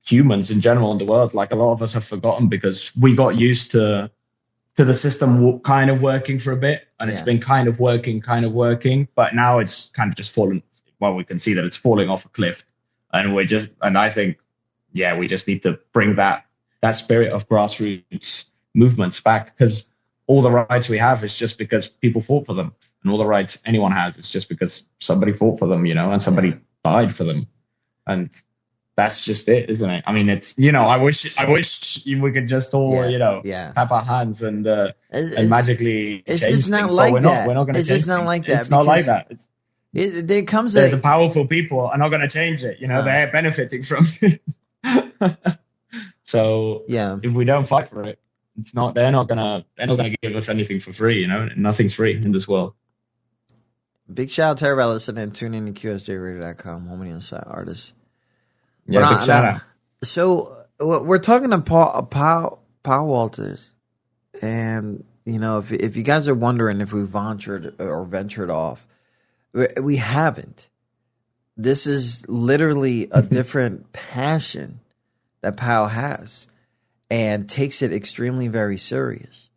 Speaker 5: humans in general in the world, a lot of us have forgotten, because we got used to the system kind of working for a bit, and it's been kind of working, but now it's kind of just fallen we can see that it's falling off a cliff, and I think, yeah, we just need to bring that spirit of grassroots movements back, because all the rights we have is just because people fought for them, and all the rights anyone has is just because somebody fought for them, and somebody died for them, and that's just it, isn't it? I mean, it's, I wish we could just all, clap our hands and magically
Speaker 4: it's
Speaker 5: change
Speaker 4: just not
Speaker 5: things.
Speaker 4: like
Speaker 5: But
Speaker 4: that.
Speaker 5: we're not going to change
Speaker 4: It's just not
Speaker 5: things.
Speaker 4: like that.
Speaker 5: It's not like that.
Speaker 4: There comes
Speaker 5: the powerful people are not going to change it. They're benefiting from it. So if we don't fight for it, they're not gonna give us anything for free. Nothing's free in this world.
Speaker 4: Big shout out to everybody listening. Tune in to QSJRadio.com, home of the Inside Artists.
Speaker 5: Yeah, big shout out.
Speaker 4: So we're talking to Pau Walters, and if you guys are wondering if we ventured off, we haven't. This is literally a different passion that Pau has, and takes it extremely very serious.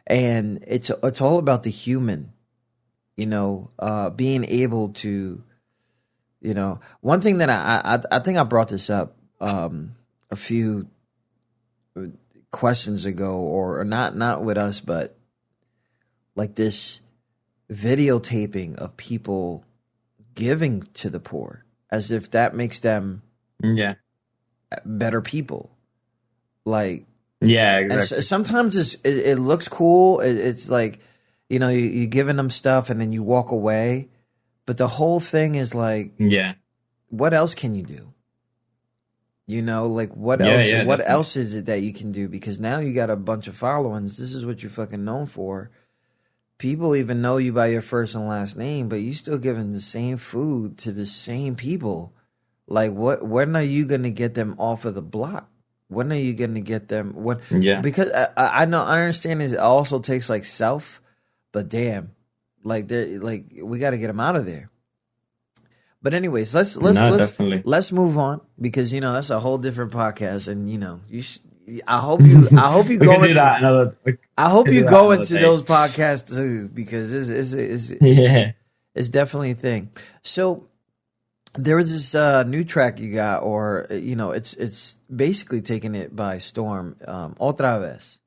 Speaker 4: And it's all about the human, being able to. One thing that I think I brought this up a few questions ago, or not with us, but like this videotaping of people giving to the poor, as if that makes them better people. Like, yeah, exactly. Sometimes it looks cool. It's like, you're giving them stuff and then you walk away. But the whole thing is like, what else can you do? Like what else? What
Speaker 5: definitely.
Speaker 4: else is it that you can do? Because now you got a bunch of followings. This is what you're fucking known for. People even know you by your first and last name, but you still giving the same food to the same people. Like, when are you gonna get them off of the block? When are you gonna get them? Because I understand it also takes like self, but damn. Like we got to get them out of there. But anyways, let's move on, because that's a whole different podcast, and I hope you go into that I hope you go into those podcasts too, because it's definitely a thing. So there was this new track you got, or it's basically taking it by storm. Otra vez.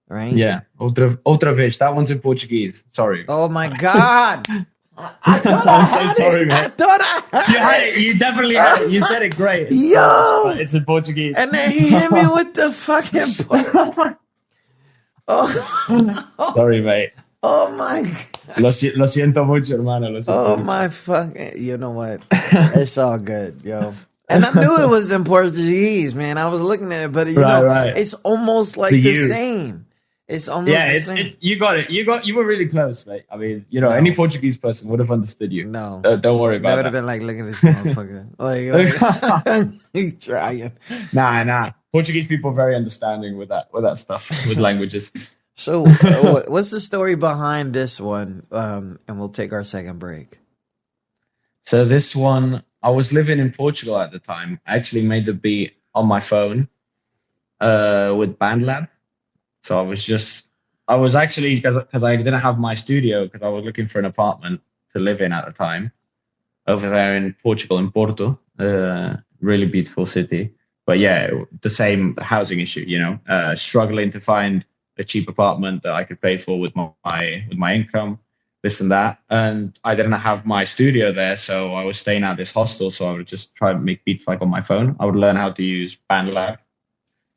Speaker 4: Right?
Speaker 5: Yeah, outra vez. That one's in Portuguese. Sorry.
Speaker 4: Oh my God!
Speaker 5: I'm so sorry, man.
Speaker 4: I thought I had
Speaker 5: you had it. You definitely had it. You said it great. It's in Portuguese.
Speaker 4: And then he hit me with the fucking.
Speaker 5: Sorry, mate.
Speaker 4: Oh my God.
Speaker 5: Lo siento mucho, hermano.
Speaker 4: Oh my fucking. You know what? It's all good, yo. And I knew it was in Portuguese, man. I was looking at it, but it's almost like the same. It's almost the same.
Speaker 5: You got it. You were really close, mate. I mean, any Portuguese person would have understood you.
Speaker 4: No,
Speaker 5: don't worry about
Speaker 4: that. Would have been like, look at this motherfucker. like he's trying.
Speaker 5: Nah. Portuguese people are very understanding with that stuff, with languages.
Speaker 4: So, what's the story behind this one? And we'll take our second break.
Speaker 5: So this one, I was living in Portugal at the time. I actually made the beat on my phone with BandLab. So I was actually, because I didn't have my studio, because I was looking for an apartment to live in at the time over there in Portugal, in Porto, really beautiful city. But yeah, the same housing issue, struggling to find a cheap apartment that I could pay for with my income, this and that. And I didn't have my studio there, so I was staying at this hostel. So I would just try and make beats like on my phone. I would learn how to use BandLab,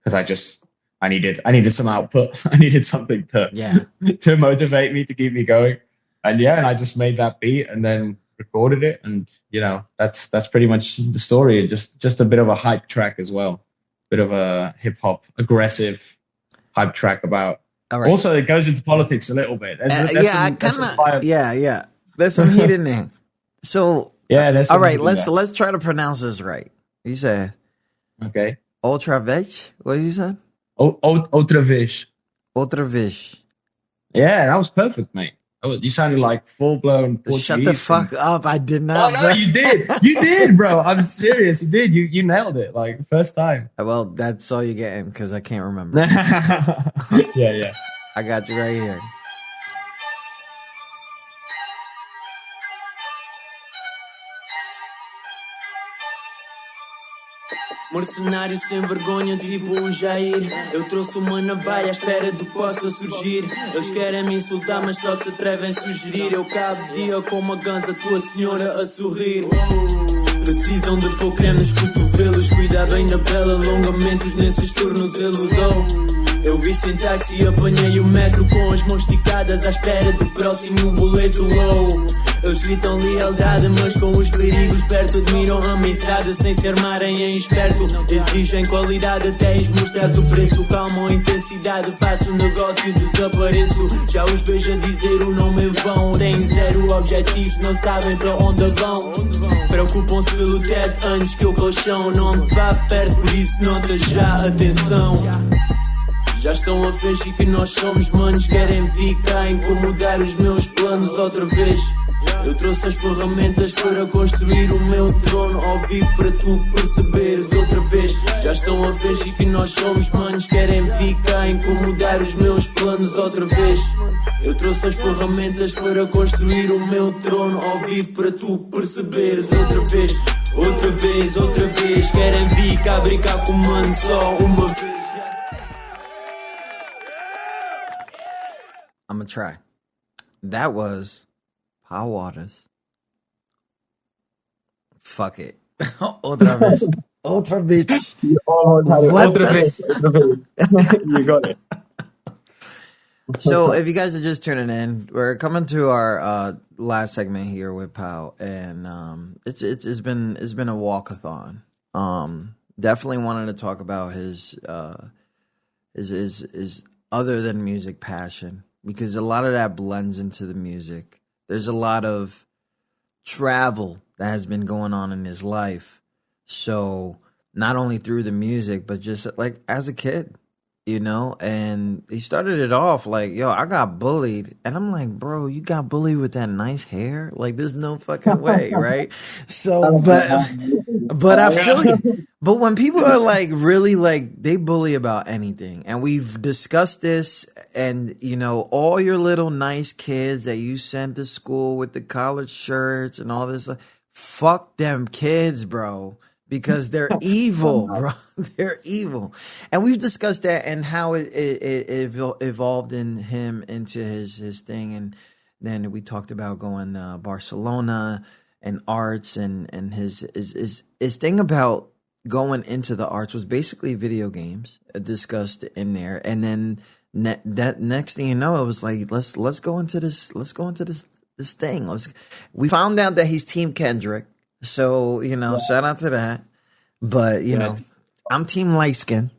Speaker 5: because I needed some output. I needed something to motivate me, to keep me going. And I just made that beat and then recorded it. And, that's pretty much the story. Just a bit of a hype track as well. Bit of a hip hop, aggressive hype track about. All right. Also, it goes into politics a little bit.
Speaker 4: There's some heat in there. So,
Speaker 5: there's
Speaker 4: all right, let's try to pronounce this right. You said,
Speaker 5: okay.
Speaker 4: Outra vez? What did you say?
Speaker 5: Outra vez.
Speaker 4: Outra vez.
Speaker 5: Yeah, that was perfect, mate. You sounded like full-blown Portuguese.
Speaker 4: Shut the fuck up. I did not.
Speaker 5: Oh, no, you did. You did, bro. I'm serious. You did. You nailed it, like, first time.
Speaker 4: Well, that's all you're getting, because I can't remember.
Speaker 5: Yeah.
Speaker 4: I got you right here.
Speaker 8: Mercenário sem vergonha, tipo um Jair. Eu trouxe uma navalha à espera do que possa surgir. Eles querem me insultar, mas só se atrevem a sugerir. Eu cabo dia com uma ganza, tua senhora a sorrir. Precisam de pôr creme nos cotovelos. Cuidar bem da pele, alongamentos nesses tornozelos. Eu vi sem táxi e apanhei o metro com as mãos esticadas à espera do próximo boleto. Eles gritam lealdade, mas com os perigos perto admiram a amizade sem se armarem em esperto. Exigem qualidade até mostrar o preço. Calma a intensidade, faço negócio e desapareço. Já os vejo a dizer o nome em vão. Têm zero objetivos, não sabem para onde vão. Preocupam-se pelo teto antes que o colchão. Não te vá perto, por isso nota já atenção. Já estão a fingir que nós somos manos. Querem vir cá incomodar os meus planos outra vez. Eu trouxe as ferramentas para construir o meu trono ao vivo para tu perceberes outra vez. Já estão a fingir que nós somos manos. Querem vir cá incomodar os meus planos outra vez. Eu trouxe as ferramentas para construir o meu trono ao vivo para tu perceberes outra vez. Outra vez, outra vez. Querem vir cá brincar com o mano só uma vez.
Speaker 4: I'm gonna try. That was Pau Walters. Fuck it. Otra vez. Otra vez.
Speaker 5: Otra vez. You got it.
Speaker 4: So, if you guys are just tuning in, we're coming to our last segment here with Pau, and it's been a walkathon. Definitely wanted to talk about his other than music passion, because a lot of that blends into the music. There's a lot of travel that has been going on in his life. So not only through the music, but just like as a kid, you know, and he started it off like, yo, I got bullied. And I'm like, bro, you got bullied with that nice hair? Like, there's no fucking way, right? So, but I feel you. But when people are like really like, they bully about anything, and we've discussed this, and you know, all your little nice kids that you sent to school with the collared shirts and all this, fuck them kids, bro, because they're evil, bro. They're evil. And we've discussed that and how it evolved in him into his thing. And then we talked about going to Barcelona and arts, and his thing about going into the arts was basically video games discussed in there. And then that next thing you know, it was like, let's go into this thing. We found out that he's Team Kendrick. So, you know, shout out to that. But, you know, I'm Team Light Skin.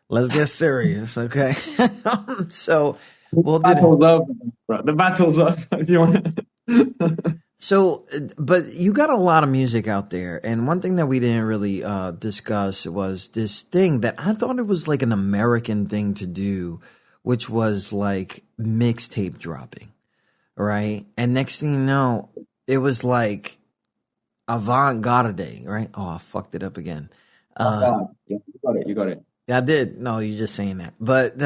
Speaker 4: Let's get serious, okay? So we'll do
Speaker 5: the battle's up, if you want.
Speaker 4: So, but you got a lot of music out there, and one thing that we didn't really discuss was this thing that I thought it was like an American thing to do, which was like mixtape dropping, right? And next thing you know, it was like avant-garde, right? Oh, I fucked it up again.
Speaker 5: Yeah, you got it.
Speaker 4: I did. No, you're just saying that. But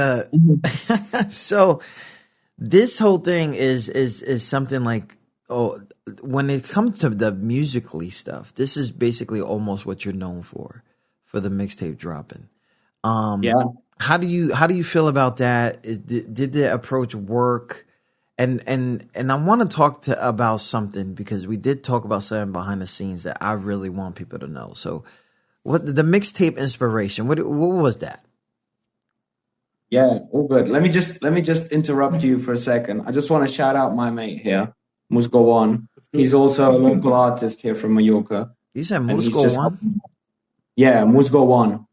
Speaker 4: so this whole thing is something like, oh, when it comes to the musically stuff, this is basically almost what you're known for the mixtape dropping.
Speaker 5: Yeah.
Speaker 4: How do you feel about that? Did the approach work? And I want to talk about something, because we did talk about something behind the scenes that I really want people to know. So, what the mixtape inspiration? What was that?
Speaker 5: Yeah, all good. Let me just interrupt you for a second. I just want to shout out my mate here, Musgo One. He's also a local artist here from Mallorca.
Speaker 4: You said Musgo One?
Speaker 5: Yeah, Musgo One.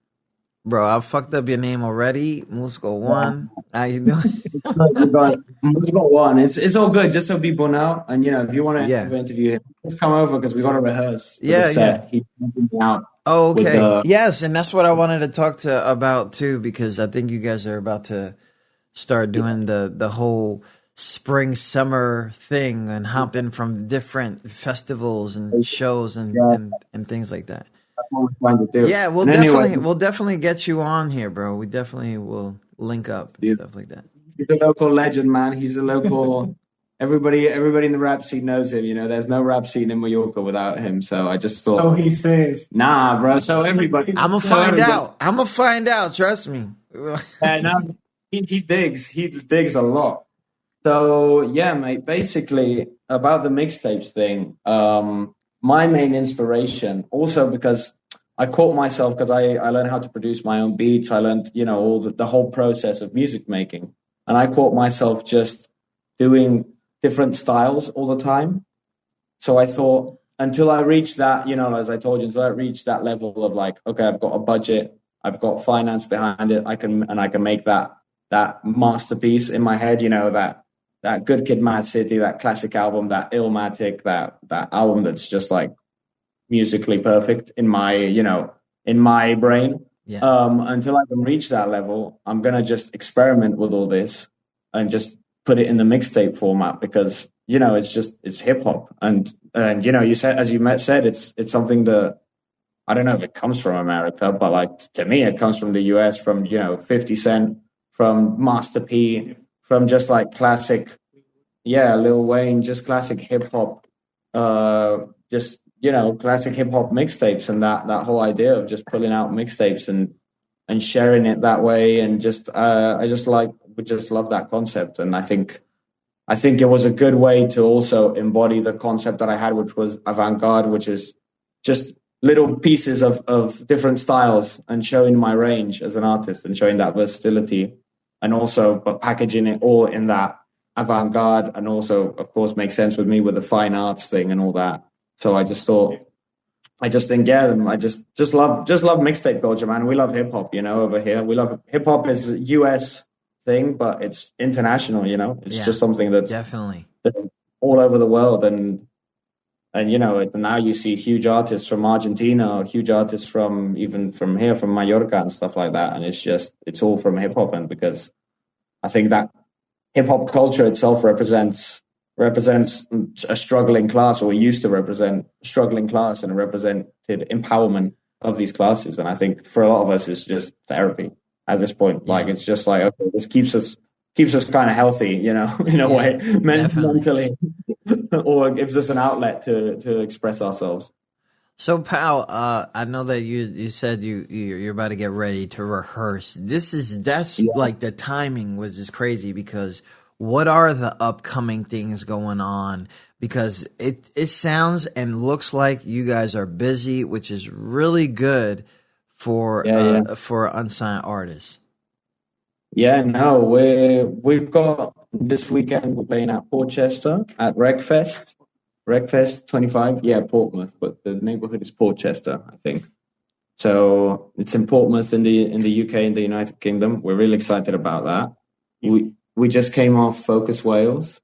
Speaker 4: Bro, I fucked up your name already. Musgo One. How you doing?
Speaker 5: Musgo One. It's all good, just so people know. And, you know, if you want to interview him, just come over, because we got to rehearse.
Speaker 4: Yeah.
Speaker 5: He's out.
Speaker 4: Oh, okay. Yes, and that's what I wanted to talk about too, because I think you guys are about to start doing the whole spring summer thing and hopping from different festivals and shows and things like that.
Speaker 5: That's what we're trying to do.
Speaker 4: Yeah, we'll definitely get you on here, bro. We definitely will link up and stuff like that.
Speaker 5: He's a local legend, man. He's a local
Speaker 9: everybody in the rap scene knows him. You know, there's no rap scene in Mallorca without him. So I just thought.
Speaker 10: So he says.
Speaker 9: Nah, bro. So everybody.
Speaker 4: I'm gonna find out. I'm gonna find out. Trust me.
Speaker 9: No, he digs. He digs a lot. So yeah, mate. Basically, about the mixtapes thing. My main inspiration, also because I caught myself because I learned how to produce my own beats. I learned, you know, all the whole process of music making, and I caught myself just doing different styles all the time. So I thought until I reached that, you know, as I told you, until I reached that level of like, okay, I've got a budget, I've got finance behind it, I can make that masterpiece in my head, you know, that Good Kid, Mad City, that classic album, that Illmatic, that album that's just like musically perfect in my brain.
Speaker 4: Yeah.
Speaker 9: Until I can reach that level, I'm gonna just experiment with all this and just put it in the mixtape format because, you know, it's hip hop and you know, you said, as you said, it's something that I don't know if it comes from America, but like to me, it comes from the US, from, you know, 50 Cent, from Master P, from just like classic, Lil Wayne, just classic hip hop, just, you know, classic hip hop mixtapes, and that whole idea of just pulling out mixtapes and sharing it that way, and just we just love that concept, and I think it was a good way to also embody the concept that I had, which was avant-garde, which is just little pieces of different styles and showing my range as an artist and showing that versatility, and also but packaging it all in that avant-garde, and also of course makes sense with me with the fine arts thing and all that. So I just love mixtape culture, man. We love hip hop, you know, over here. We love hip hop is a US thing, but it's international, you know. It's just something that's
Speaker 4: definitely
Speaker 9: all over the world, and you know, now you see huge artists from Argentina, or huge artists from even from here, from Mallorca and stuff like that, and it's all from hip hop, and because I think that hip hop culture itself represents a struggling class, or used to represent a struggling class, and represented empowerment of these classes. And I think for a lot of us, it's just therapy at this point. Like, it's just like, okay, this keeps us kind of healthy, you know, in a way, mentally, or it gives us an outlet to express ourselves.
Speaker 4: So, Pau, I know that you said you're about to get ready to rehearse. Like the timing was just crazy, because what are the upcoming things going on? Because it sounds and looks like you guys are busy, which is really good for unsigned artists.
Speaker 9: Yeah, no, we've got this weekend, we're playing at Portchester at Wreckfest 25. Yeah, Portsmouth, but the neighborhood is Portchester, I think. So it's in Portsmouth in the UK, in the United Kingdom. We're really excited about that. We just came off Focus Wales.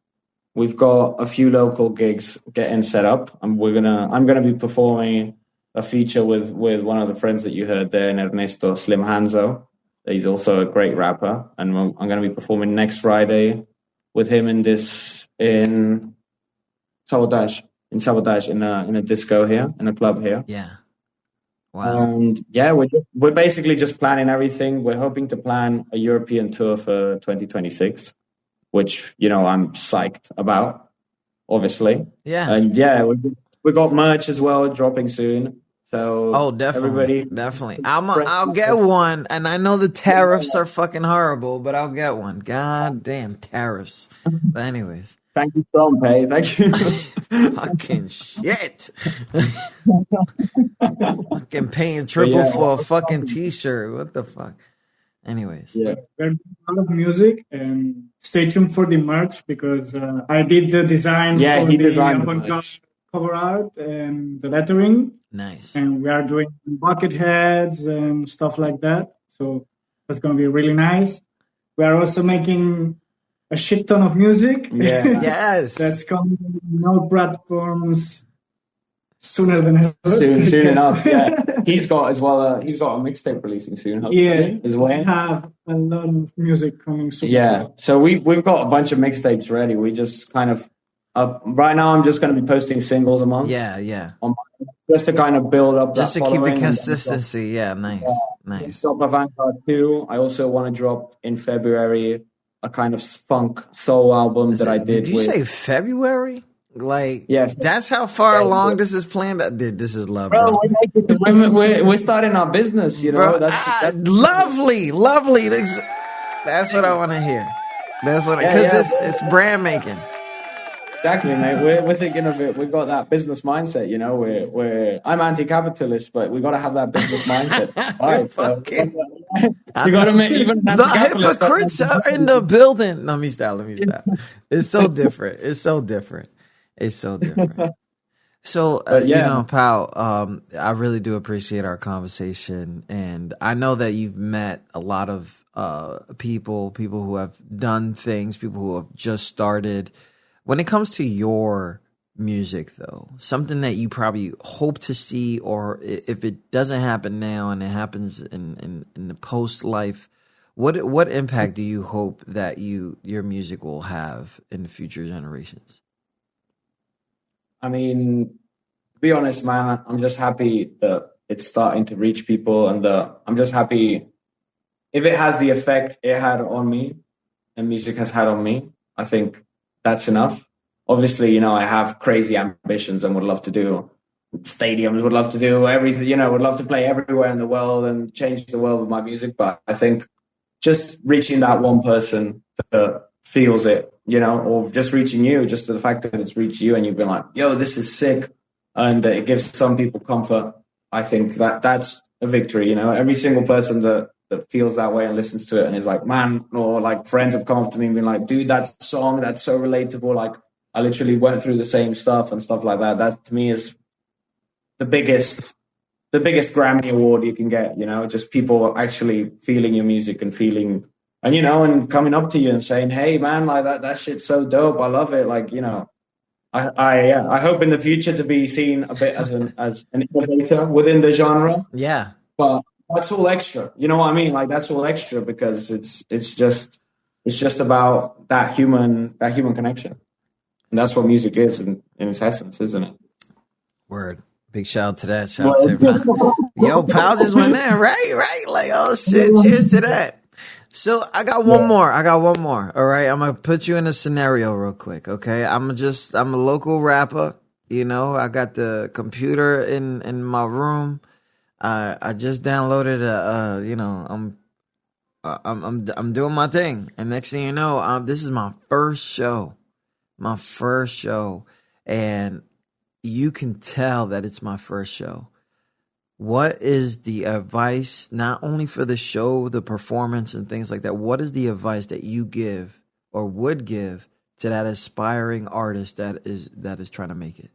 Speaker 9: We've got a few local gigs getting set up, and I'm gonna be performing a feature with one of the friends that you heard there, Ernesto Slim Hanzo. He's also a great rapper, and I'm going to be performing next Friday with him in Sabotage in a disco here, in a club here.
Speaker 4: Yeah. Wow.
Speaker 9: And yeah, we're basically just planning everything. We're hoping to plan a European tour for 2026, which, you know, I'm psyched about, obviously.
Speaker 4: Yeah.
Speaker 9: And yeah, we got merch as well dropping soon. So
Speaker 4: definitely. I'll get one, and I know the tariffs are fucking horrible, but I'll get one. God damn tariffs. But anyways.
Speaker 9: Thank you, Tom, Pay. Thank you.
Speaker 4: Fucking shit. Fucking paying triple for a fucking t-shirt. What the fuck? Anyways.
Speaker 9: Yeah.
Speaker 10: There's a lot of music, and stay tuned for the merch, because I did the design for the cover art and the lettering.
Speaker 4: Nice.
Speaker 10: And we are doing bucket heads and stuff like that. So that's going to be really nice. We are also making a shit ton of music.
Speaker 9: Yeah.
Speaker 4: Yes.
Speaker 10: That's coming on all platforms sooner than ever.
Speaker 9: Soon enough, yeah. He's got a mixtape releasing soon, hopefully.
Speaker 10: Yeah.
Speaker 9: As well.
Speaker 10: We have a lot of music coming soon.
Speaker 9: Yeah. So we've got a bunch of mixtapes ready. We just kind of right now I'm just going to be posting singles a month.
Speaker 4: Yeah.
Speaker 9: Just to kind of build up
Speaker 4: just
Speaker 9: that
Speaker 4: to keep the
Speaker 9: following.
Speaker 4: Consistency. Yeah, nice.
Speaker 9: Drop Avant-Garde 2. I also want to drop in February a kind of funk soul album that I did.
Speaker 4: Did you say February? Like,
Speaker 9: yeah,
Speaker 4: that's how far along this is planned. This is love,
Speaker 9: bro. We're starting our business, you know.
Speaker 4: Bro, that's lovely. That's what I want to hear. That's what, because it's brand making.
Speaker 9: Exactly, mate. We're thinking of it. We've got that business mindset, you know. I'm anti-capitalist, but we got to have that business mindset. Right, so, you got to make even
Speaker 4: the hypocrites are in the building. Let me stop. It's so different. So, you know, Pau, I really do appreciate our conversation, and I know that you've met a lot of people who have done things, people who have just started. When it comes to your music, though, something that you probably hope to see, or if it doesn't happen now and it happens in the post life, what impact do you hope that your music will have in the future generations?
Speaker 9: I mean, to be honest, man, I'm just happy that it's starting to reach people, and I'm just happy if it has the effect it had on me and music has had on me. I think that's enough. Obviously, you know, I have crazy ambitions and would love to do stadiums, would love to do everything, you know, would love to play everywhere in the world and change the world with my music. But I think just reaching that one person that feels it, you know, or just reaching you, just the fact that it's reached you and you've been like, yo, this is sick. And it gives some people comfort. I think that's a victory, you know. Every single person that feels that way and listens to it and is like, man, or like friends have come up to me and been like, dude, that song, that's so relatable. Like, I literally went through the same stuff and stuff like that. That to me is the biggest Grammy award you can get, you know, just people actually feeling your music and feeling, and, you know, and coming up to you and saying, hey man, like that shit's so dope. I love it. Like, you know, I hope in the future to be seen a bit as an innovator within the genre.
Speaker 4: Yeah.
Speaker 9: But that's all extra. You know what I mean? Like that's all extra because it's just about that human connection. And that's what music is in its essence, isn't it?
Speaker 4: Word. Big shout out to that. Shout out to everybody. Yo, Pau just went there, right? Like, oh shit, cheers to that. So I got one more. All right. I'm gonna put you in a scenario real quick. Okay. I'm a local rapper. You know, I got the computer in my room. I just downloaded I'm doing my thing. And next thing you know, this is my first show. And you can tell that it's my first show. What is the advice, not only for the show, the performance and things like that, what is the advice that you give or would give to that aspiring artist that is trying to make it?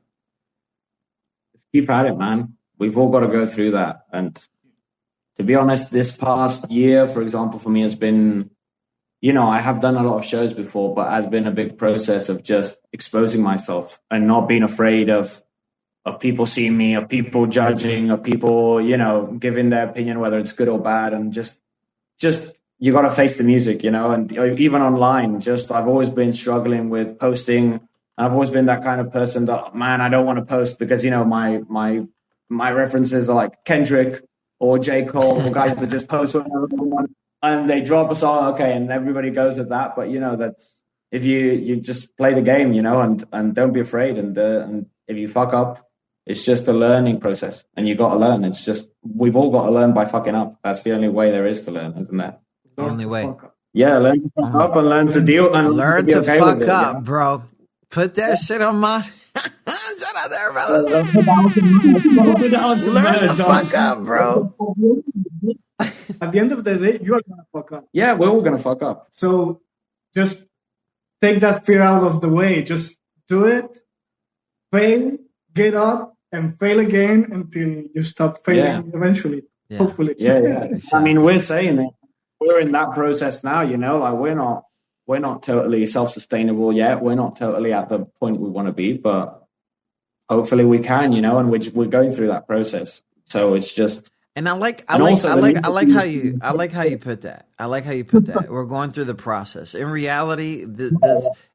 Speaker 9: Keep at it, man. We've all got to go through that. And to be honest, this past year, for example, for me has been, you know, I have done a lot of shows before, but has been a big process of just exposing myself and not being afraid of people seeing me, of people judging, of people, you know, giving their opinion, whether it's good or bad. And just you got to face the music, you know, and even online, I've always been struggling with posting. I've always been that kind of person that, man, I don't want to post because, you know, my references are like Kendrick or J. Cole or guys that just post whatever they want. And they drop a song, okay, and everybody goes at that. But, you know, that's if you just play the game, you know, and don't be afraid. And if you fuck up, it's just a learning process. And you got to learn. It's just, we've all got to learn by fucking up. That's the only way there is to learn, isn't there?
Speaker 4: Only way.
Speaker 9: Yeah, learn to fuck up and learn to deal. And
Speaker 4: learn to fuck up, bro. Put that shit on my... Shout out there, brother. Learn to fuck up, bro.
Speaker 10: At the end of the day, you're going to fuck up.
Speaker 9: Yeah, we're all going to fuck up.
Speaker 10: So just take that fear out of the way. Just do it, fail, get up, and fail again until you stop failing eventually.
Speaker 4: Yeah.
Speaker 10: Hopefully.
Speaker 9: Yeah. I mean, we're saying it. We're in that process now, you know, like we're not totally self-sustainable yet. We're not totally at the point we want to be, but hopefully we can, you know, and we're going through that process. So it's just...
Speaker 4: And I like how you put that. I like how you put that. We're going through the process. In reality, this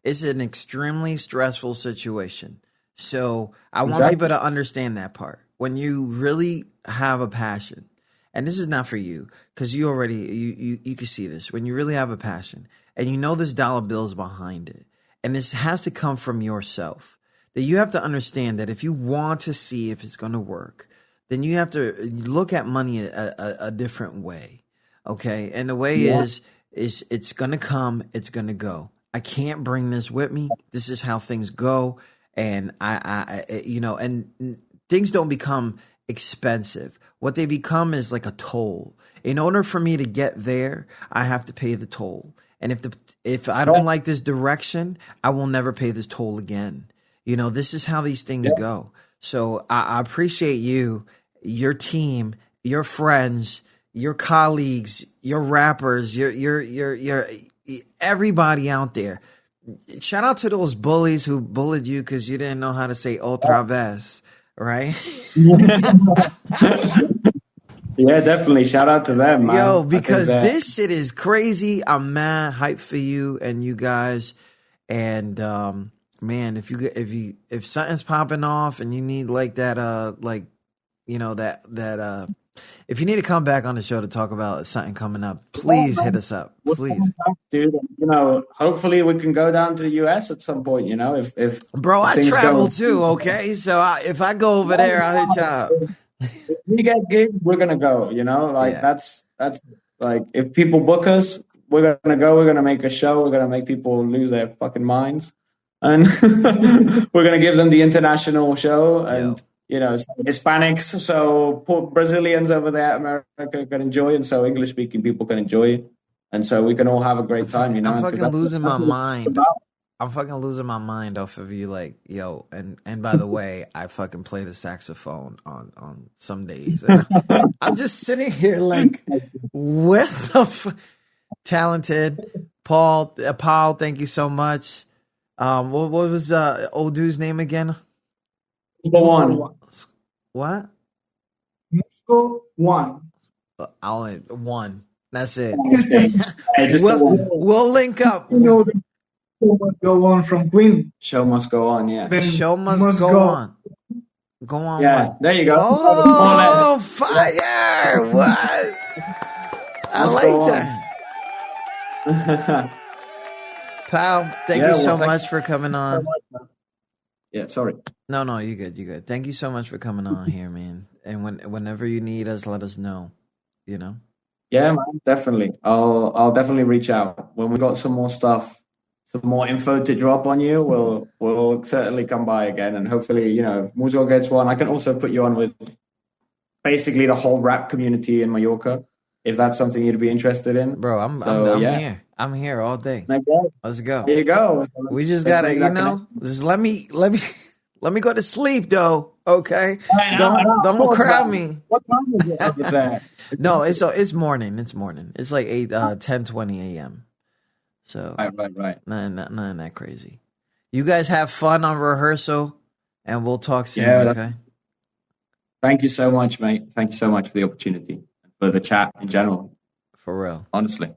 Speaker 4: is an extremely stressful situation. So I want people to understand that part. When you really have a passion, and this is not for you because you already you can see this. When you really have a passion and you know there's dollar bills behind it, and this has to come from yourself, that you have to understand that if you want to see if it's going to work, then you have to look at money a different way. Okay. And the way is it's going to come, it's going to go. I can't bring this with me. This is how things go. And and things don't become expensive. What they become is like a toll. In order for me to get there, I have to pay the toll. And if I don't like this direction, I will never pay this toll again. This is how these things go. So I appreciate you, your team, your friends, your colleagues, your rappers, your everybody out there. Shout out to those bullies who bullied you because you didn't know how to say otra vez, right?
Speaker 9: Yeah, definitely. Shout out to them, man.
Speaker 4: Yo, because this shit is crazy. I'm mad hyped for you and you guys. And man, if something's popping off and you need like that, if you need to come back on the show to talk about something coming up, please hit us up, please,
Speaker 9: dude. Hopefully we can go down to the US at some point. If
Speaker 4: bro, I travel too. Okay, so if I go over there, I'll hit you up.
Speaker 9: If we get gigs, we're gonna go. That's like if people book us, we're gonna go. We're gonna make a show. We're gonna make people lose their fucking minds, and we're gonna give them the international show and. Hispanics, so Brazilians over there, America can enjoy, and so English-speaking people can enjoy, and so we can all have a great time.
Speaker 4: I'm fucking losing my mind. I'm fucking losing my mind off of you, like, yo. And by the way, I fucking play the saxophone on some days. I'm just sitting here like, what the talented Paul. Thank you so much. What was old dude's name again?
Speaker 9: Go on.
Speaker 4: What?
Speaker 10: Moscow one.
Speaker 4: Only one. That's it. We'll link up.
Speaker 10: The show must go on from Queen.
Speaker 9: Show must go on. Yeah.
Speaker 4: The show must go on. Go on.
Speaker 9: Yeah.
Speaker 4: What?
Speaker 9: There you go.
Speaker 4: Oh, fire! What? I like that. Pal, thank you so much for coming on.
Speaker 9: Yeah, sorry.
Speaker 4: No, you're good. You're good. Thank you so much for coming on here, man. And whenever you need us, let us know. Yeah,
Speaker 9: man, definitely. I'll definitely reach out when we got some more stuff, some more info to drop on you. We'll certainly come by again, and hopefully, Muzo gets one. I can also put you on with basically the whole rap community in Mallorca, if that's something you'd be interested in.
Speaker 4: Bro, I'm here. I'm here all day. Let's go.
Speaker 9: There you go.
Speaker 4: We just gotta, just let me go to sleep though. Okay. Don't crowd me. What time is it over there? No, it's morning. It's morning. It's like 10:20 a.m. So
Speaker 9: right.
Speaker 4: Nothing that crazy. You guys have fun on rehearsal, and we'll talk soon. Okay.
Speaker 9: Thank you so much, mate. Thank you so much for the opportunity, for the chat in general.
Speaker 4: For real.
Speaker 9: Honestly.